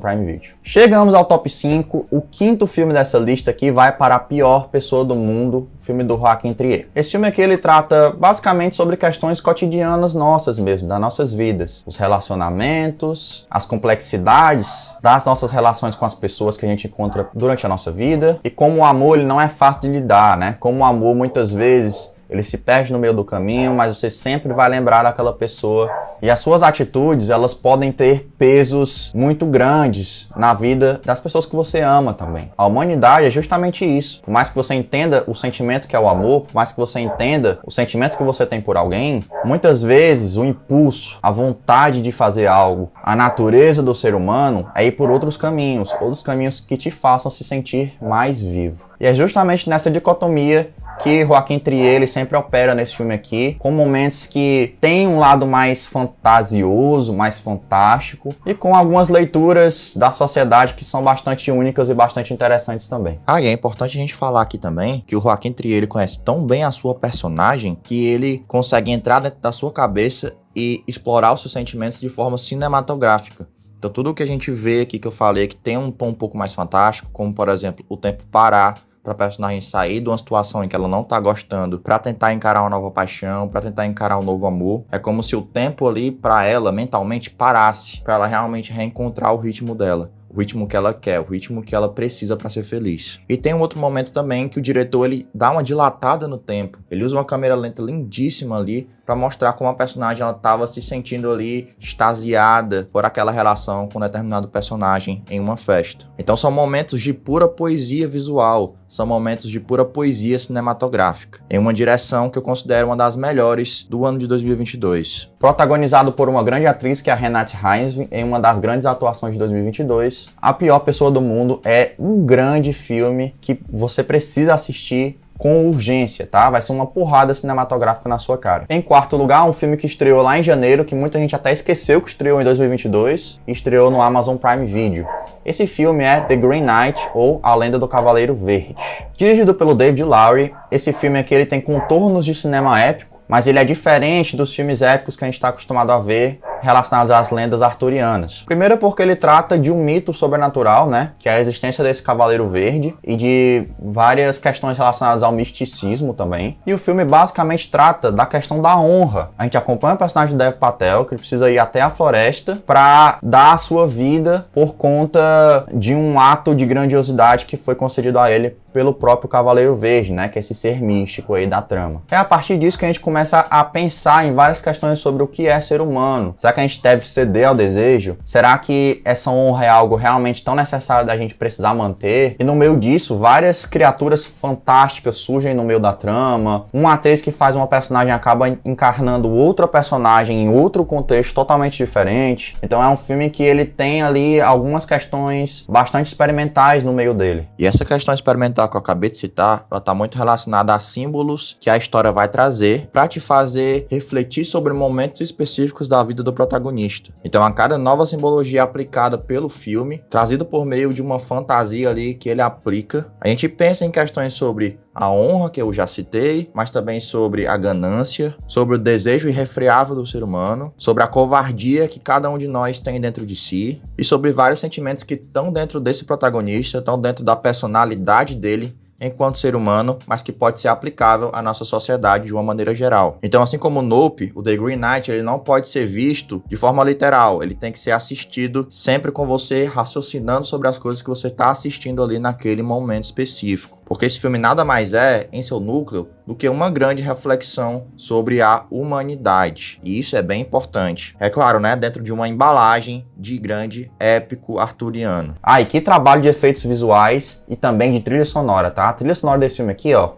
Speaker 1: Prime Video. Chegamos ao top 5, o quinto filme dessa lista aqui vai para A Pior Pessoa do Mundo, o filme do Joaquin Trier. Esse filme aqui ele trata basicamente sobre questões cotidianas nossas mesmo, das nossas vidas, os relacionamentos, as complexidades das nossas relações com as pessoas que a gente encontra durante a nossa vida e como o amor ele não é fácil de lidar, né? Como o amor muitas vezes ele se perde no meio do caminho, mas você sempre vai lembrar daquela pessoa. E as suas atitudes, elas podem ter pesos muito grandes na vida das pessoas que você ama também. A humanidade é justamente isso. Por mais que você entenda o sentimento que é o amor, por mais que você entenda o sentimento que você tem por alguém, muitas vezes o impulso, a vontade de fazer algo, a natureza do ser humano é ir por outros caminhos que te façam se sentir mais vivo. E é justamente nessa dicotomia que Joaquim Trier sempre opera nesse filme aqui, com momentos que tem um lado mais fantasioso, mais fantástico, e com algumas leituras da sociedade que são bastante únicas e bastante interessantes também.
Speaker 2: E é importante a gente falar aqui também que o Joaquim Trier ele conhece tão bem a sua personagem que ele consegue entrar dentro da sua cabeça e explorar os seus sentimentos de forma cinematográfica. Então tudo o que a gente vê aqui que eu falei que tem um tom um pouco mais fantástico, como por exemplo, o tempo parar, para a personagem sair de uma situação em que ela não tá gostando, para tentar encarar uma nova paixão, para tentar encarar um novo amor. É como se o tempo ali para ela mentalmente parasse, para ela realmente reencontrar o ritmo dela, o ritmo que ela quer, o ritmo que ela precisa para ser feliz. E tem um outro momento também que o diretor ele dá uma dilatada no tempo. Ele usa uma câmera lenta lindíssima ali para mostrar como a personagem ela estava se sentindo ali extasiada por aquela relação com um determinado personagem em uma festa. Então são momentos de pura poesia visual, são momentos de pura poesia cinematográfica, em uma direção que eu considero uma das melhores do ano de 2022.
Speaker 1: Protagonizado por uma grande atriz que é a Renate Reinsve, em uma das grandes atuações de 2022, A Pior Pessoa do Mundo é um grande filme que você precisa assistir com urgência, tá? Vai ser uma porrada cinematográfica na sua cara. Em quarto lugar, um filme que estreou lá em janeiro, que muita gente até esqueceu que estreou em 2022, e estreou no Amazon Prime Video. Esse filme é The Green Knight, ou A Lenda do Cavaleiro Verde. Dirigido pelo David Lowery, esse filme aqui ele tem contornos de cinema épico, mas ele é diferente dos filmes épicos que a gente está acostumado a ver relacionados às lendas arturianas. Primeiro porque ele trata de um mito sobrenatural, né, que é a existência desse Cavaleiro Verde e de várias questões relacionadas ao misticismo também. E o filme basicamente trata da questão da honra. A gente acompanha o personagem do Dev Patel, que ele precisa ir até a floresta para dar a sua vida por conta de um ato de grandiosidade que foi concedido a ele pelo próprio Cavaleiro Verde, né, que é esse ser místico aí da trama. É a partir disso que a gente começa a pensar em várias questões sobre o que é ser humano. Será que a gente deve ceder ao desejo? Será que essa honra é algo realmente tão necessário da gente precisar manter? E no meio disso, várias criaturas fantásticas surgem no meio da trama. Uma atriz que faz uma personagem acaba encarnando outra personagem em outro contexto totalmente diferente. Então é um filme que ele tem ali algumas questões bastante experimentais no meio dele.
Speaker 2: E essa questão experimental que eu acabei de citar, ela tá muito relacionada a símbolos que a história vai trazer para te fazer refletir sobre momentos específicos da vida do protagonista. Então a cada nova simbologia aplicada pelo filme, trazido por meio de uma fantasia ali que ele aplica, a gente pensa em questões sobre a honra, que eu já citei, mas também sobre a ganância, sobre o desejo irrefreável do ser humano, sobre a covardia que cada um de nós tem dentro de si e sobre vários sentimentos que estão dentro desse protagonista, estão dentro da personalidade dele enquanto ser humano, mas que pode ser aplicável à nossa sociedade de uma maneira geral. Então, assim como o Nope, o The Green Knight, ele não pode ser visto de forma literal, ele tem que ser assistido sempre com você raciocinando sobre as coisas que você está assistindo ali naquele momento específico. Porque esse filme nada mais é, em seu núcleo, do que uma grande reflexão sobre a humanidade. E isso é bem importante. É claro, né? Dentro de uma embalagem de grande épico arturiano.
Speaker 1: E que trabalho de efeitos visuais e também de trilha sonora, tá? A trilha sonora desse filme aqui, ó,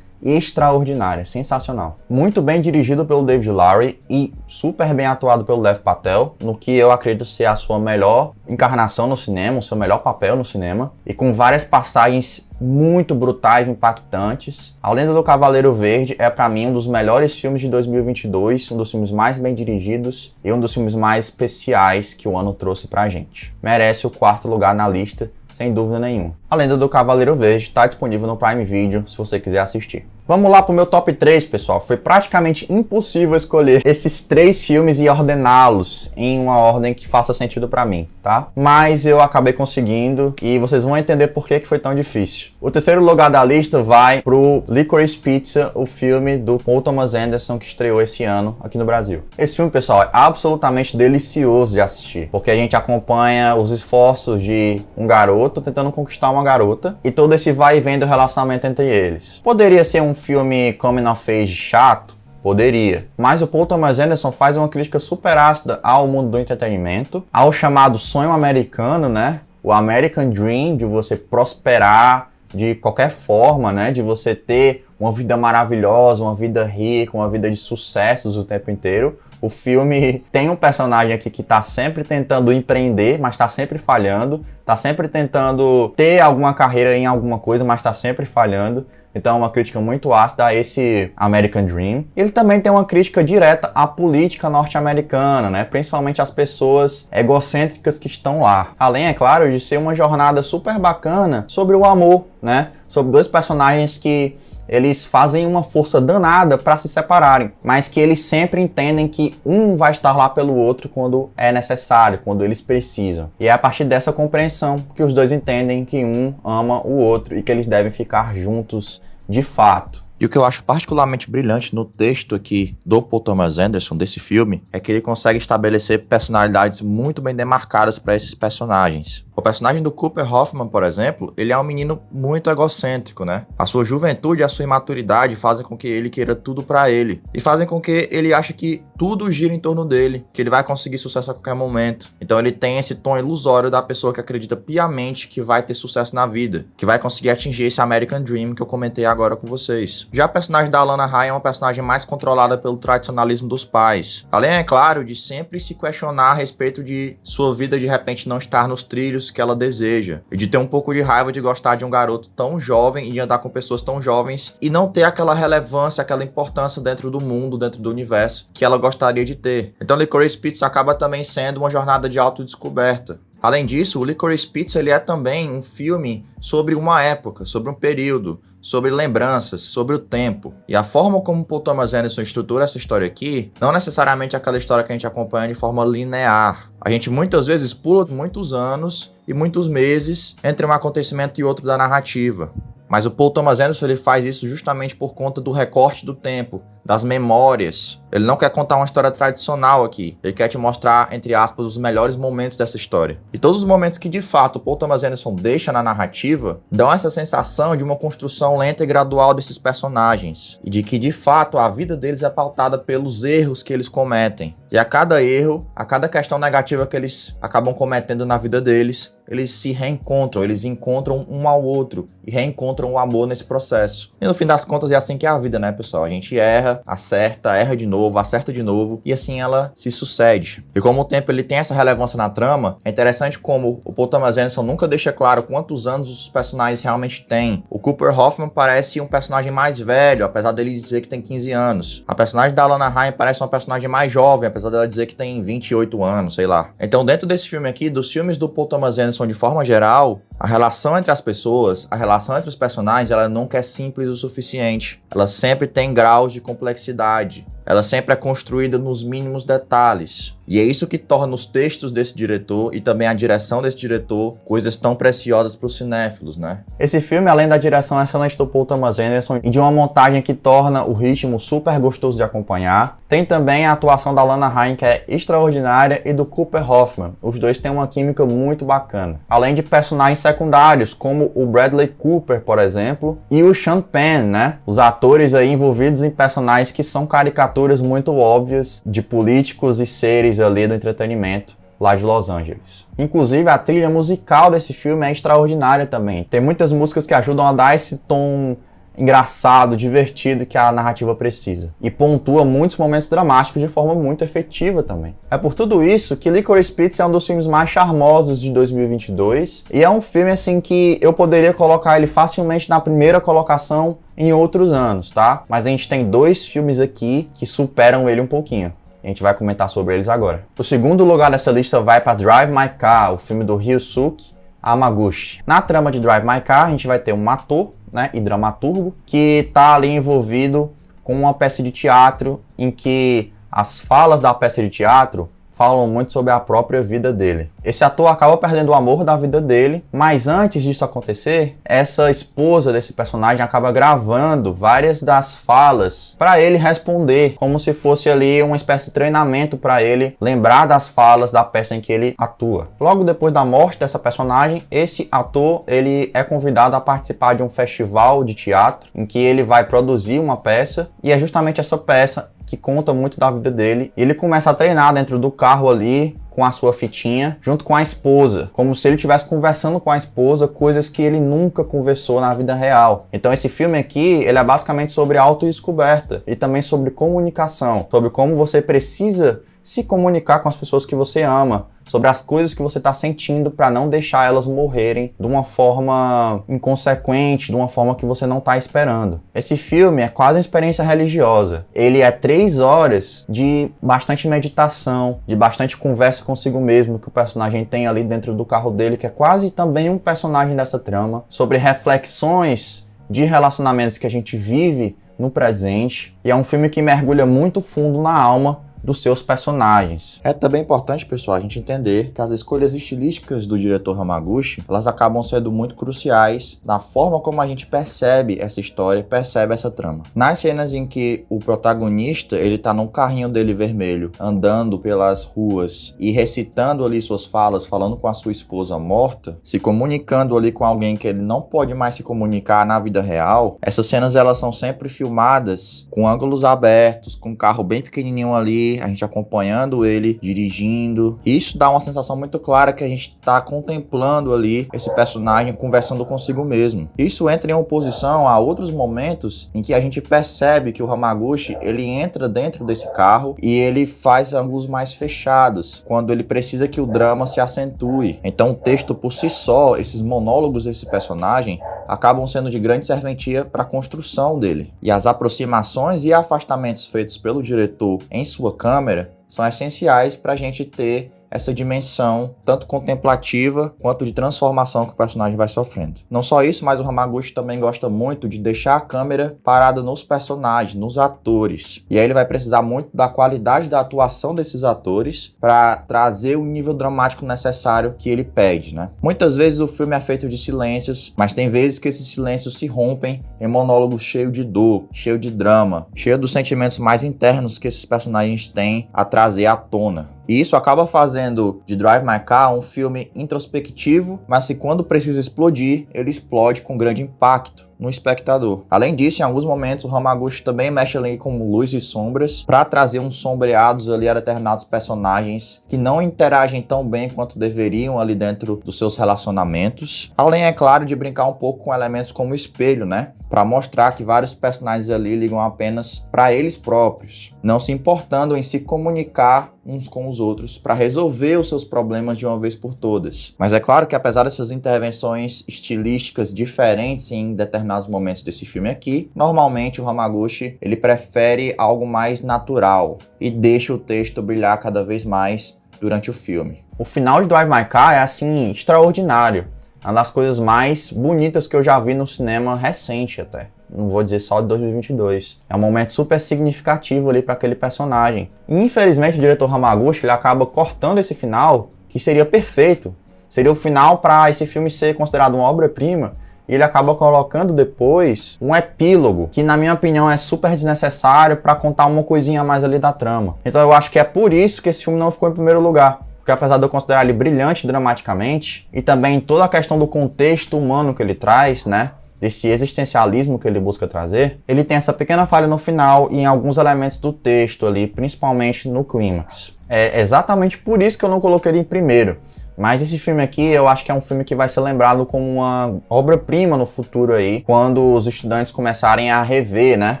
Speaker 1: extraordinária, sensacional. Muito bem dirigido pelo David Lowery e super bem atuado pelo Dev Patel, no que eu acredito ser a sua melhor encarnação no cinema, o seu melhor papel no cinema, e com várias passagens muito brutais, impactantes. A Lenda do Cavaleiro Verde é para mim um dos melhores filmes de 2022, um dos filmes mais bem dirigidos e um dos filmes mais especiais que o ano trouxe pra gente. Merece o 4º lugar na lista, sem dúvida nenhuma. A Lenda do Cavaleiro Verde está disponível no Prime Video, se você quiser assistir. Vamos lá pro meu top 3, pessoal. Foi praticamente impossível escolher esses 3 filmes e ordená-los em uma ordem que faça sentido pra mim, tá? Mas eu acabei conseguindo e vocês vão entender por que foi tão difícil. O 3º lugar da lista vai pro Licorice Pizza, o filme do Paul Thomas Anderson que estreou esse ano aqui no Brasil. Esse filme, pessoal, é absolutamente delicioso de assistir, porque a gente acompanha os esforços de um garoto tentando conquistar uma garota e todo esse vai e vem do relacionamento entre eles. Poderia ser um filme coming of age chato? Poderia. Mas o Paul Thomas Anderson faz uma crítica super ácida ao mundo do entretenimento, ao chamado sonho americano, né? O American Dream, de você prosperar de qualquer forma, né? De você ter uma vida maravilhosa, uma vida rica, uma vida de sucessos o tempo inteiro. O filme tem um personagem aqui que tá sempre tentando empreender, mas tá sempre falhando. Tá sempre tentando ter alguma carreira em alguma coisa, mas tá sempre falhando. Então é uma crítica muito ácida a esse American Dream. Ele também tem uma crítica direta à política norte-americana, né? Principalmente às pessoas egocêntricas que estão lá. Além, é claro, de ser uma jornada super bacana sobre o amor, né? Sobre dois personagens que eles fazem uma força danada para se separarem, mas que eles sempre entendem que um vai estar lá pelo outro quando é necessário, quando eles precisam. E é a partir dessa compreensão que os dois entendem que um ama o outro e que eles devem ficar juntos de fato.
Speaker 2: E o que eu acho particularmente brilhante no texto aqui do Paul Thomas Anderson, desse filme, é que ele consegue estabelecer personalidades muito bem demarcadas para esses personagens. O personagem do Cooper Hoffman, por exemplo, ele é um menino muito egocêntrico, né? A sua juventude e a sua imaturidade fazem com que ele queira tudo pra ele. E fazem com que ele ache que tudo gira em torno dele, que ele vai conseguir sucesso a qualquer momento. Então ele tem esse tom ilusório da pessoa que acredita piamente que vai ter sucesso na vida, que vai conseguir atingir esse American Dream que eu comentei agora com vocês. Já a personagem da Alana Haim é uma personagem mais controlada pelo tradicionalismo dos pais. Além, é claro, de sempre se questionar a respeito de sua vida de repente não estar nos trilhos que ela deseja, e de ter um pouco de raiva de gostar de um garoto tão jovem e de andar com pessoas tão jovens e não ter aquela relevância, aquela importância dentro do mundo, dentro do universo que ela gostaria de ter. Então Licorice Pizza acaba também sendo uma jornada de autodescoberta. Além disso, o Licorice Pizza ele é também um filme sobre uma época, sobre um período, sobre lembranças, sobre o tempo. E a forma como Paul Thomas Anderson estrutura essa história aqui, não necessariamente aquela história que a gente acompanha de forma linear. A gente muitas vezes pula muitos anos e muitos meses entre um acontecimento e outro da narrativa. Mas o Paul Thomas Anderson ele faz isso justamente por conta do recorte do tempo, das memórias. Ele não quer contar uma história tradicional aqui. Ele quer te mostrar, entre aspas, os melhores momentos dessa história. E todos os momentos que, de fato, o Paul Thomas Anderson deixa na narrativa dão essa sensação de uma construção lenta e gradual desses personagens. E de que, de fato, a vida deles é pautada pelos erros que eles cometem. E a cada erro, a cada questão negativa que eles acabam cometendo na vida deles, eles se reencontram, eles encontram um ao outro e reencontram o amor nesse processo. E no fim das contas é assim que é a vida, né, pessoal? A gente erra, acerta, erra de novo, acerta de novo e assim ela se sucede. E como o tempo ele tem essa relevância na trama, é interessante como o Paul Thomas Anderson nunca deixa claro quantos anos os personagens realmente têm. O Cooper Hoffman parece um personagem mais velho, apesar dele dizer que tem 15 anos. A personagem da Alana Haim parece uma personagem mais jovem, apesar dela dizer que tem 28 anos, sei lá. Então dentro desse filme aqui, dos filmes do Paul Thomas Anderson de forma geral, a relação entre as pessoas, a relação entre os personagens, ela nunca é simples o suficiente. Ela sempre tem graus de complexidade. Ela sempre é construída nos mínimos detalhes. E é isso que torna os textos desse diretor e também a direção desse diretor coisas tão preciosas para os cinéfilos, né?
Speaker 1: Esse filme, além da direção excelente do Paul Thomas Anderson e de uma montagem que torna o ritmo super gostoso de acompanhar, tem também a atuação da Alana Haim, que é extraordinária, e do Cooper Hoffman. Os dois têm uma química muito bacana. Além de personagens secundários, como o Bradley Cooper, por exemplo, e o Sean Penn, né? Os atores aí envolvidos em personagens que são caricaturas muito óbvias de políticos e seres ali do entretenimento lá de Los Angeles. Inclusive, a trilha musical desse filme é extraordinária também. Tem muitas músicas que ajudam a dar esse tom engraçado, divertido que a narrativa precisa. E pontua muitos momentos dramáticos de forma muito efetiva também. É por tudo isso que Licorice Pizza é um dos filmes mais charmosos de 2022. E é um filme assim que eu poderia colocar ele facilmente na primeira colocação em outros anos, tá? Mas a gente tem dois filmes aqui que superam ele um pouquinho. A gente vai comentar sobre eles agora. O segundo lugar dessa lista vai para Drive My Car, o filme do Ryusuke Hamaguchi. Na trama de Drive My Car, a gente vai ter um ator, né, e dramaturgo que está ali envolvido com uma peça de teatro em que as falas da peça de teatro falam muito sobre a própria vida dele. Esse ator acaba perdendo o amor da vida dele, mas antes disso acontecer, essa esposa desse personagem acaba gravando várias das falas para ele responder, como se fosse ali uma espécie de treinamento para ele lembrar das falas da peça em que ele atua. Logo depois da morte dessa personagem, esse ator ele é convidado a participar de um festival de teatro em que ele vai produzir uma peça, e é justamente essa peça que conta muito da vida dele. E ele começa a treinar dentro do carro ali, com a sua fitinha, junto com a esposa, como se ele estivesse conversando com a esposa coisas que ele nunca conversou na vida real. Então esse filme aqui, ele é basicamente sobre autodescoberta e também sobre comunicação, sobre como você precisa se comunicar com as pessoas que você ama, sobre as coisas que você está sentindo para não deixar elas morrerem de uma forma inconsequente, de uma forma que você não está esperando. Esse filme é quase uma experiência religiosa. Ele é 3 horas de bastante meditação, de bastante conversa consigo mesmo, que o personagem tem ali dentro do carro dele, que é quase também um personagem dessa trama, sobre reflexões de relacionamentos que a gente vive no presente. E é um filme que mergulha muito fundo na alma dos seus personagens.
Speaker 2: É também importante, pessoal, a gente entender que as escolhas estilísticas do diretor Hamaguchi, elas acabam sendo muito cruciais na forma como a gente percebe essa história, percebe essa trama. Nas cenas em que o protagonista, ele tá num carrinho dele vermelho, andando pelas ruas e recitando ali suas falas, falando com a sua esposa morta, se comunicando ali com alguém que ele não pode mais se comunicar na vida real, essas cenas elas são sempre filmadas com ângulos abertos, com um carro bem pequenininho ali, a gente acompanhando ele, dirigindo. Isso dá uma sensação muito clara que a gente está contemplando ali esse personagem conversando consigo mesmo. Isso entra em oposição a outros momentos em que a gente percebe que o Hamaguchi, ele entra dentro desse carro e ele faz ângulos mais fechados, quando ele precisa que o drama se acentue. Então o texto por si só, esses monólogos desse personagem, acabam sendo de grande serventia para a construção dele. E as aproximações e afastamentos feitos pelo diretor em sua câmera são essenciais para a gente ter essa dimensão tanto contemplativa quanto de transformação que o personagem vai sofrendo. Não só isso, mas o Hamaguchi também gosta muito de deixar a câmera parada nos personagens, nos atores. E aí ele vai precisar muito da qualidade da atuação desses atores para trazer o nível dramático necessário que ele pede, né? Muitas vezes o filme é feito de silêncios, mas tem vezes que esses silêncios se rompem em monólogos cheios de dor, cheio de drama, cheio dos sentimentos mais internos que esses personagens têm a trazer à tona. E isso acaba fazendo de Drive My Car um filme introspectivo, mas que quando precisa explodir, ele explode com grande impacto no espectador. Além disso, em alguns momentos o Hamaguchi também mexe ali com luz e sombras para trazer uns sombreados ali a determinados personagens que não interagem tão bem quanto deveriam ali dentro dos seus relacionamentos. Além, é claro, de brincar um pouco com elementos como espelho, né? Para mostrar que vários personagens ali ligam apenas para eles próprios, não se importando em se comunicar uns com os outros para resolver os seus problemas de uma vez por todas. Mas é claro que apesar dessas intervenções estilísticas diferentes em determinados momentos desse filme aqui, normalmente o Hamaguchi ele prefere algo mais natural e deixa o texto brilhar cada vez mais durante o filme.
Speaker 1: O final de Drive My Car é assim extraordinário. Uma das coisas mais bonitas que eu já vi no cinema recente até. Não vou dizer só de 2022. É um momento super significativo ali para aquele personagem. E, infelizmente o diretor Hamaguchi ele acaba cortando esse final, que seria perfeito. Seria o final para esse filme ser considerado uma obra-prima. E ele acaba colocando depois um epílogo, que na minha opinião é super desnecessário para contar uma coisinha a mais ali da trama. Então eu acho que é por isso que esse filme não ficou em primeiro lugar. Porque apesar de eu considerar ele brilhante dramaticamente, e também toda a questão do contexto humano que ele traz, né? Desse existencialismo que ele busca trazer, ele tem essa pequena falha no final e em alguns elementos do texto ali, principalmente no clímax. É exatamente por isso que eu não coloquei ele em primeiro. Mas esse filme aqui, eu acho que é um filme que vai ser lembrado como uma obra-prima no futuro aí, quando os estudantes começarem a rever, né?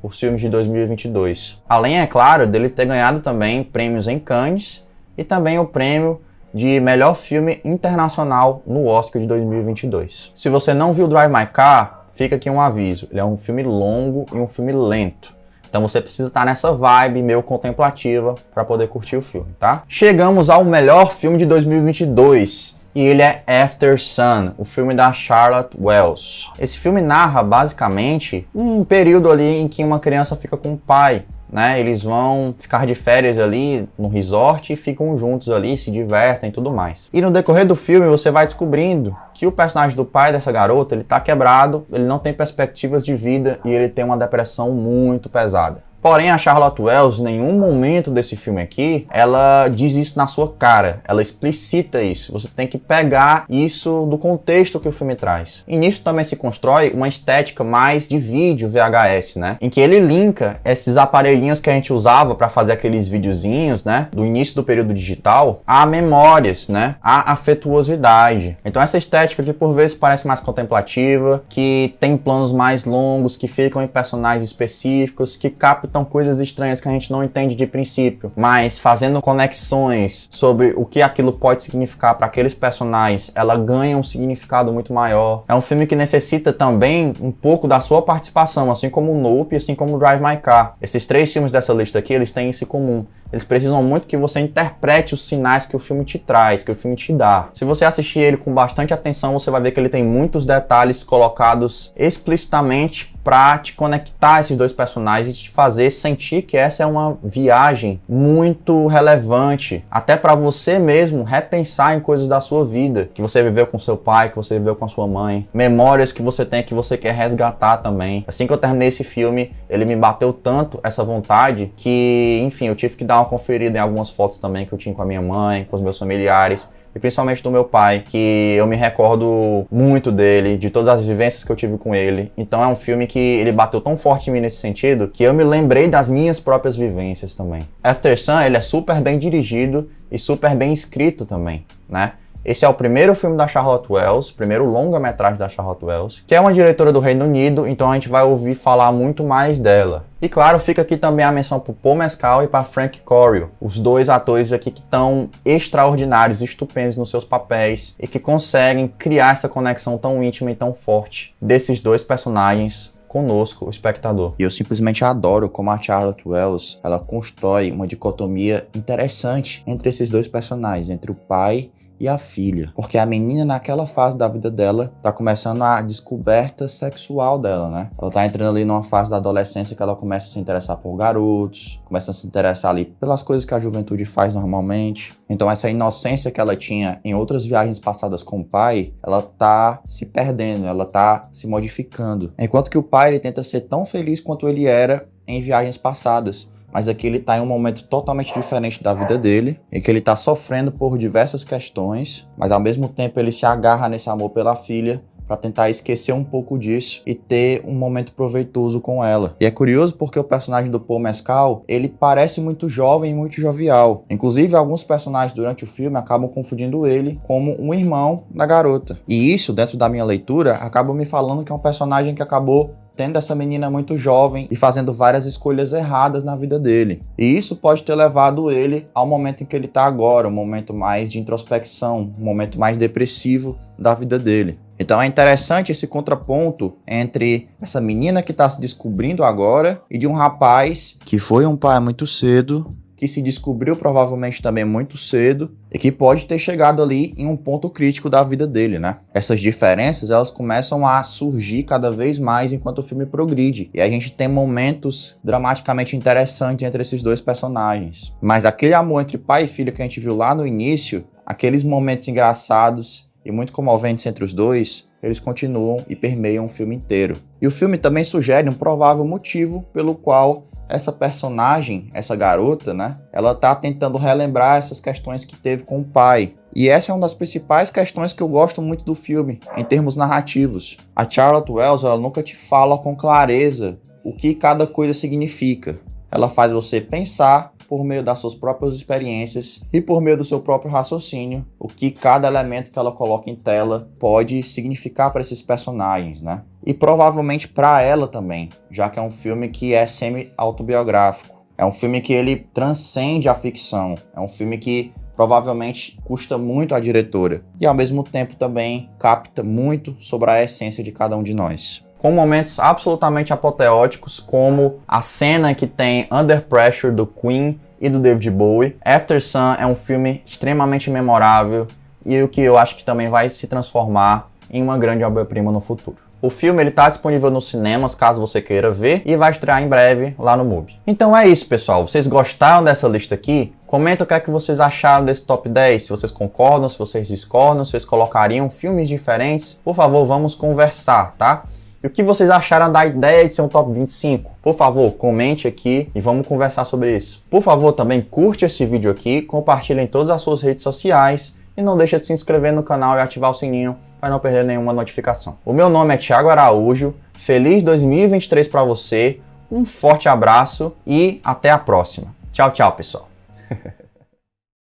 Speaker 1: Os filmes de 2022. Além, é claro, dele ter ganhado também prêmios em Cannes, e também o prêmio de melhor filme internacional no Oscar de 2022. Se você não viu Drive My Car, fica aqui um aviso. Ele é um filme longo e um filme lento. Então você precisa estar nessa vibe meio contemplativa para poder curtir o filme, tá? Chegamos ao melhor filme de 2022. E ele é After Sun, o filme da Charlotte Wells. Esse filme narra basicamente um período ali em que uma criança fica com o pai né? Eles vão ficar de férias ali no resort e ficam juntos ali, se divertem e tudo mais. E no decorrer do filme você vai descobrindo que o personagem do pai dessa garota, ele tá quebrado, ele não tem perspectivas de vida e ele tem uma depressão muito pesada. Porém, a Charlotte Wells, em nenhum momento desse filme aqui, ela diz isso na sua cara, ela explicita isso. Você tem que pegar isso do contexto que o filme traz. E nisso também se constrói uma estética mais de vídeo VHS, né? Em que ele linka esses aparelhinhos que a gente usava para fazer aqueles videozinhos, né? Do início do período digital, a memórias, né? A afetuosidade. Então essa estética que por vezes parece mais contemplativa, que tem planos mais longos, que ficam em personagens específicos, que captam coisas estranhas que a gente não entende de princípio, mas fazendo conexões sobre o que aquilo pode significar para aqueles personagens, ela ganha um significado muito maior. É um filme que necessita também um pouco da sua participação, assim como o Nope, assim como o Drive My Car. Esses 3 filmes dessa lista aqui, eles têm isso em comum. Eles precisam muito que você interprete os sinais que o filme te traz, que o filme te dá. Se você assistir ele com bastante atenção, você vai ver que ele tem muitos detalhes colocados explicitamente para te conectar a esses 2 personagens e te fazer sentir que essa é uma viagem muito relevante, até para você mesmo repensar em coisas da sua vida, que você viveu com seu pai, que você viveu com a sua mãe, memórias que você tem que você quer resgatar também. Assim que eu terminei esse filme, ele me bateu tanto essa vontade que, enfim, eu tive que dar uma conferida em algumas fotos também que eu tinha com a minha mãe, com os meus familiares, e principalmente do meu pai, que eu me recordo muito dele, de todas as vivências que eu tive com ele. Então é um filme que ele bateu tão forte em mim nesse sentido, que eu me lembrei das minhas próprias vivências também. After Sun, ele é super bem dirigido e super bem escrito também, né? Esse é o primeiro filme da Charlotte Wells, primeiro longa-metragem da Charlotte Wells, que é uma diretora do Reino Unido, então a gente vai ouvir falar muito mais dela. E claro, fica aqui também a menção para Paul Mescal e para Frank Corio, os 2 atores aqui que estão extraordinários, estupendos nos seus papéis e que conseguem criar essa conexão tão íntima e tão forte desses 2 personagens conosco, o espectador.
Speaker 2: E eu simplesmente adoro como a Charlotte Wells, ela constrói uma dicotomia interessante entre esses 2 personagens, entre o pai e a filha, porque a menina naquela fase da vida dela tá começando a descoberta sexual dela, né? Ela tá entrando ali numa fase da adolescência que ela começa a se interessar por garotos, começa a se interessar ali pelas coisas que a juventude faz normalmente. Então essa inocência que ela tinha em outras viagens passadas com o pai, ela tá se perdendo, ela tá se modificando. Enquanto que o pai, ele tenta ser tão feliz quanto ele era em viagens passadas. Mas aqui ele tá em um momento totalmente diferente da vida dele, em que ele tá sofrendo por diversas questões, mas ao mesmo tempo ele se agarra nesse amor pela filha para tentar esquecer um pouco disso e ter um momento proveitoso com ela. E é curioso porque o personagem do Paul Mescal, ele parece muito jovem e muito jovial. Inclusive, alguns personagens durante o filme acabam confundindo ele como um irmão da garota. E isso, dentro da minha leitura, acaba me falando que é um personagem que acabou tendo essa menina muito jovem e fazendo várias escolhas erradas na vida dele. E isso pode ter levado ele ao momento em que ele está agora, um momento mais de introspecção, um momento mais depressivo da vida dele. Então é interessante esse contraponto entre essa menina que está se descobrindo agora e de um rapaz que foi um pai muito cedo, que se descobriu provavelmente também muito cedo e que pode ter chegado ali em um ponto crítico da vida dele, né? Essas diferenças, elas começam a surgir cada vez mais enquanto o filme progride. E a gente tem momentos dramaticamente interessantes entre esses 2 personagens. Mas aquele amor entre pai e filha que a gente viu lá no início, aqueles momentos engraçados e muito comoventes entre os 2, eles continuam e permeiam o filme inteiro. E o filme também sugere um provável motivo pelo qual essa personagem, essa garota, né, ela tá tentando relembrar essas questões que teve com o pai. E essa é uma das principais questões que eu gosto muito do filme, em termos narrativos. A Charlotte Wells, ela nunca te fala com clareza o que cada coisa significa. Ela faz você pensar por meio das suas próprias experiências e por meio do seu próprio raciocínio, o que cada elemento que ela coloca em tela pode significar para esses personagens, né? E provavelmente para ela também, já que é um filme que é semi-autobiográfico. É um filme que ele transcende a ficção. É um filme que provavelmente custa muito à diretora. E ao mesmo tempo também capta muito sobre a essência de cada um de nós.
Speaker 1: Com momentos absolutamente apoteóticos, como a cena que tem Under Pressure do Queen e do David Bowie. After Sun é um filme extremamente memorável e o que eu acho que também vai se transformar em uma grande obra-prima no futuro. O filme ele tá disponível nos cinemas, caso você queira ver, e vai estrear em breve lá no MUBI. Então é isso, pessoal. Vocês gostaram dessa lista aqui? Comenta o que é que vocês acharam desse top 10, se vocês concordam, se vocês discordam, se vocês colocariam filmes diferentes. Por favor, vamos conversar, tá? E o que vocês acharam da ideia de ser um top 25? Por favor, comente aqui e vamos conversar sobre isso. Por favor, também curte esse vídeo aqui, compartilhe em todas as suas redes sociais e não deixe de se inscrever no canal e ativar o sininho para não perder nenhuma notificação. O meu nome é Thiago Araújo, feliz 2023 para você, um forte abraço e até a próxima. Tchau, tchau, pessoal.